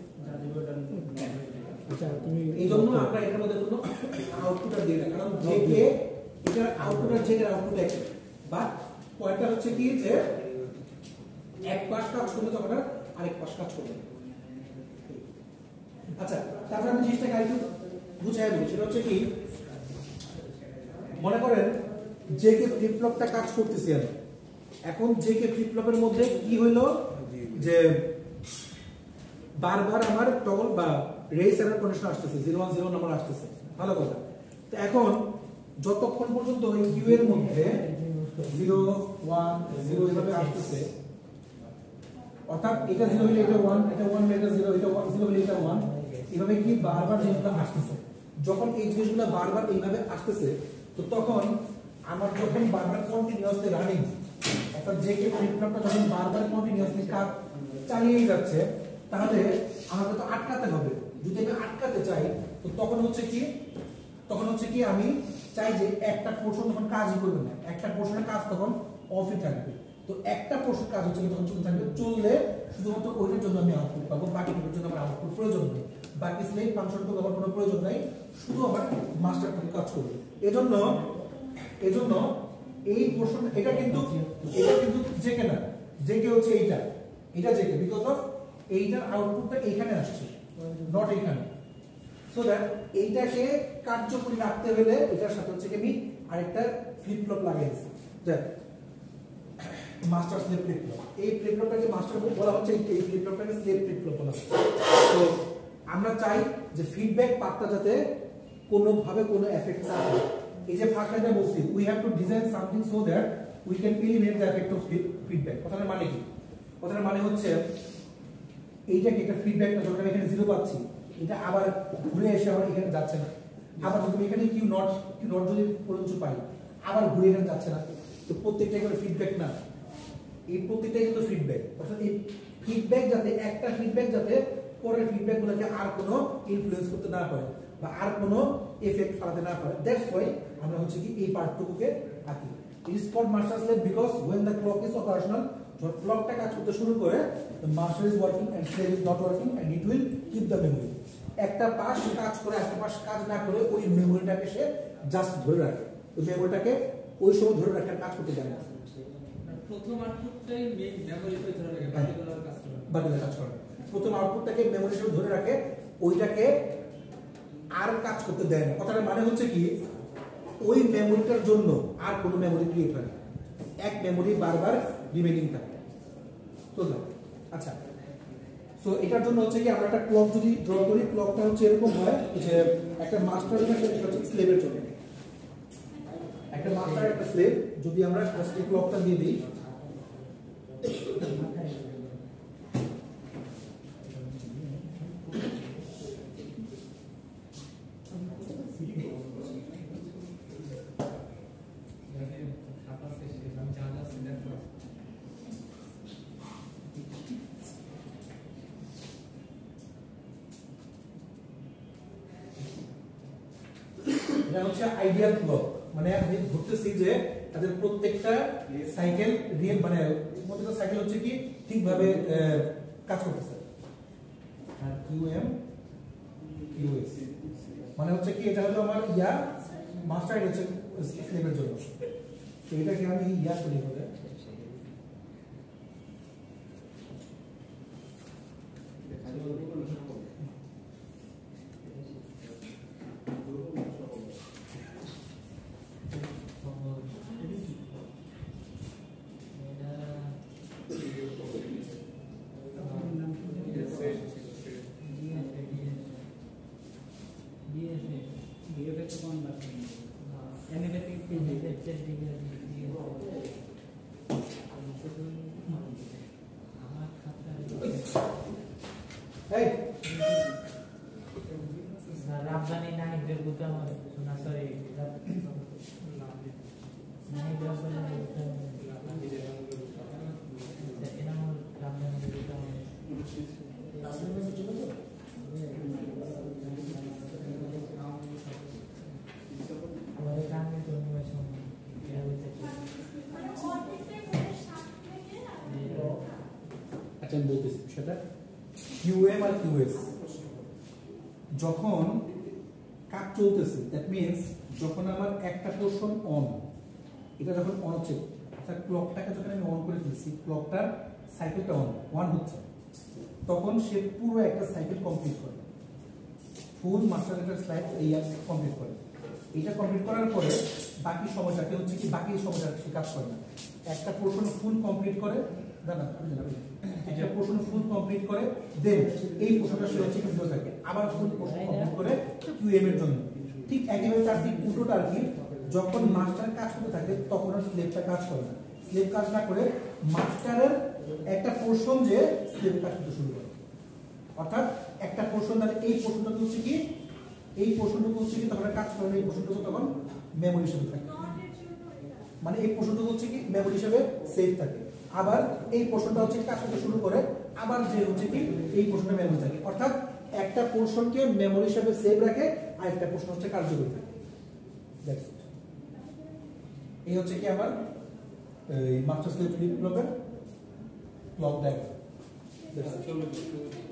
এই জন্য আমরা এটার মধ্যে কোনো আউটপুট দিই না কারণ যে কে এটার আউটপুট আর যে এর আউটপুট এক বাট পয়েন্টটা হচ্ছে কি যে এক পাশ কাজ করলে তখন আরেক পাশ কাজ করবে আচ্ছা তারপর আমি জিনিসটাকে আরেকটু বুঝাই দেবো সেটা হচ্ছে কি মনে করেন যে কে ফ্লিপ ফ্লপটা কাজ করতেছি আমি এখন যে কে ফ্লিপ ফ্লপের মধ্যে কি হইলো যে বারবার আমার টগল বা রেস এরর কন্ডিশন আসতেছে 010 নাম্বার আসতেছে ভালো কথা তো এখন যতক্ষণ পর্যন্ত ওই কিউ এর মধ্যে 0 1 0 এভাবে আসতেছে অর্থাৎ এটা 0 হলে এটা 1 এটা 1 এটা 0 এটা 0 হলে এটা 1 এভাবে কি বারবার জিনিসগুলো আসতেছে যখন এই জিনিসগুলো বারবার এইভাবে আসতেছে তো তখন আমার যখন বারবার কন্টিনিউয়াসলি রানিং অর্থাৎ যে কে ফ্লিপ ফ্লপটা যখন বারবার কন্টিনিউয়াসলি কাজ চালিয়েই যাচ্ছে তাহলে আমাকে তো আটকাতে হবে যদি আমি আটকাতে চাই তো তখন হচ্ছে কি আমি চাই যে একটা পোরশন তখন কাজই করবে না একটা পোরশনের কাজ তখন অফই থাকবে। তো একটা পোর্শন কাজ হচ্ছে তখন চলতে থাকবে, চললে শুধুমাত্র ওইটার জন্য আমি আউটপুট পাবো, বাকিটার জন্য আমার আউটপুট প্রয়োজন নেই, বাকি স্লেভ ফাংশনটুকু আমার কোনো প্রয়োজন নাই, শুধু আমার মাস্টারটুকু কাজ করবে। এজন্য এই পোর্শন এটা কিন্তু জেকে না, জেকে হচ্ছে এটা জেকে, বিকজ অফ এইটার আউটপুটটা এইখানে আসছে, নট এইখানে। সো দ্যাট এইটাকে কার্যকরী রাখতে হলে এটার সাথে হচ্ছে কি আমি আরেকটা ফ্লিপ ফ্লপ লাগাইছি, দেখ মাস্টার স্লেভ ফ্লিপ ফ্লপ। এই ফ্লিপ ফ্লপটাকে মাস্টার বলা হচ্ছে, এই ফ্লিপ ফ্লপটাকে স্লেভ ফ্লিপ ফ্লপ বলা হচ্ছে। তো আমরা চাই যে ফিডব্যাক পাথটা যাতে কোনোভাবে কোনো এফেক্ট না হয়। এই যে ফাঁকটা বলছি, we have to design something so that we can eliminate the effect of feedback. কথাটার মানে কি? কথাটার মানে হচ্ছে এইটাকে একটা ফিডব্যাকটা যখন আমি এখানে 0 পাচ্ছি, এটা আবার ঘুরে এসে আমার এখানে যাচ্ছে না, আবার যদি এখানে কিউ নট যদি পর্যন্ত পাই, আবার ঘুরে এখানে যাচ্ছে না। তো প্রত্যেকটাই করে ফিডব্যাক না, এই প্রত্যেকটাই কিন্তু ফিডব্যাক। অর্থাৎ এই ফিডব্যাক যাতে একটা ফিডব্যাক যাতে পরের ফিডব্যাকগুলোকে আর কোনো ইনফ্লুয়েন্স করতে না পারে বা আর কোনো এফেক্ট ফেলাতে না পারে, দ্যাটস ওয়াই আমরা হচ্ছে কি এই পার্টটুকুকে আঁকি। It is called master slave because when the clock is operational, যখন ক্লকটা কাজ করতে শুরু করে, the master is working and slave is not working and it will keep the memory. একটা পাশ কাজ করে একটা পাশ কাজ না করে ওই মেমোরিটাকে সে জাস্ট ধরে রাখে, ওই মেমোরিটাকে ওই সময় ধরে রাখার কাজ করতে জানে না। প্রথম আউটপুটটাই মেইন মেমোরিতে ধরে রাখে, পার্টিকুলার কাজ করে বাকিগুলো কাজ করে। প্রথম আউটপুটটাকে মেমোরি হিসেবে ধরে রাখে, ওইটাকে আর কাজ করতে দেয় না। কথাটার মানে হচ্ছে কি, ওই মেমোরিটার জন্য আর কোনো মেমোরি ক্রিয়েট হয় না, এক মেমোরি বারবার রিমেইনিং থাকে। তো আচ্ছা, সো এটার জন্য হচ্ছে কি আমরা একটা ক্লক যদি ড্র করি, ক্লকটা হচ্ছে এরকম হয় যে একটা মাস্টার হচ্ছে স্লেভের জন্য, একটা মাস্টার একটা স্লেভ, যদি আমরা জাস্ট এই ক্লকটা দিয়ে দিই, এটা হচ্ছে আইডিয়াল ক্লক। মানে আমি ধরতেছি যে তাদের প্রত্যেকটা সাইকেল রিয়েল, মানে প্রত্যেকটা সাইকেল হচ্ছে কি ঠিকভাবে কাজ করতেছে। আর কিউএম কিউএস মানে হচ্ছে কি, এটা হলো আমার মাস্টার, এটা হচ্ছে স্লেভের জন্য। তো এটাকে আমি করি বলে রাজধানী নাই দেবুতা সোনা সরি নাই দেবুতা এনা রাজধানী দেবুতা আমাদের গ্রামে তো নিবাসন আচ্ছা আমি বলতেছি সেটা কিউএম আর কিউএস যখন কাজ চলতেছে, দ্যাট মিন্স যখন আমার একটা পোর্শন অন, এটা যখন অন হচ্ছে, অর্থাৎ ক্লকটাকে যখন আমি অন করে দিচ্ছি, ক্লকটার সাইকেলটা অন হচ্ছে, তখন সে পুরো একটা সাইকেল কমপ্লিট করে, ফুল মাস্টার স্লাইড এই কমপ্লিট করে। এটা কমপ্লিট করার পরে বাকি সময়টাকে হচ্ছে কি, বাকি সময়টা সে কাজ করে না, একটা পোর্শন ফুল কমপ্লিট করে, একটা পোর্শন ফুল কমপ্লিট করে, দেন এই পোর্শনটা সে হচ্ছে কিন্তু থাকে, আবার ফুল পোর্শন কমপ্লিট করে কিউএম এর জন্য। ঠিক একইভাবে তার ঠিক উল্টোটা আর কি, যখন মাস্টার কাজ করতে থাকে তখন আর স্লেভটা কাজ করে না, স্লেভ কাজ না করে মাস্টারের একটা পোর্শন যে স্লেভ কাজ করতে শুরু করে। অর্থাৎ একটা পোর্শন, তাহলে এই পোর্শনটা হচ্ছে কি, এই পোর্শনটুকু হচ্ছে কি তখন কাজ করে না, এই পোর্শনটুকু তখন মেমোরি হিসেবে থাকে, মানে এই পোর্শনটুকু হচ্ছে কি মেমোরি হিসেবে সেভ থাকে। আবার এই পোর্শনটা হচ্ছে কাজ করতে শুরু করে, আবার যে হচ্ছে কি এই পোর্শনটা মেমোরি থাকে। অর্থাৎ একটা পোর্শনকে মেমোরি হিসেবে সেভ রাখে, আর একটা পোর্শন হচ্ছে কার্যকরী থাকে। এই হচ্ছে কি আমার এই মাস্টার স্লেভ ফ্লিপ ফ্লপের ক্লক ডায়াগ্রাম। That's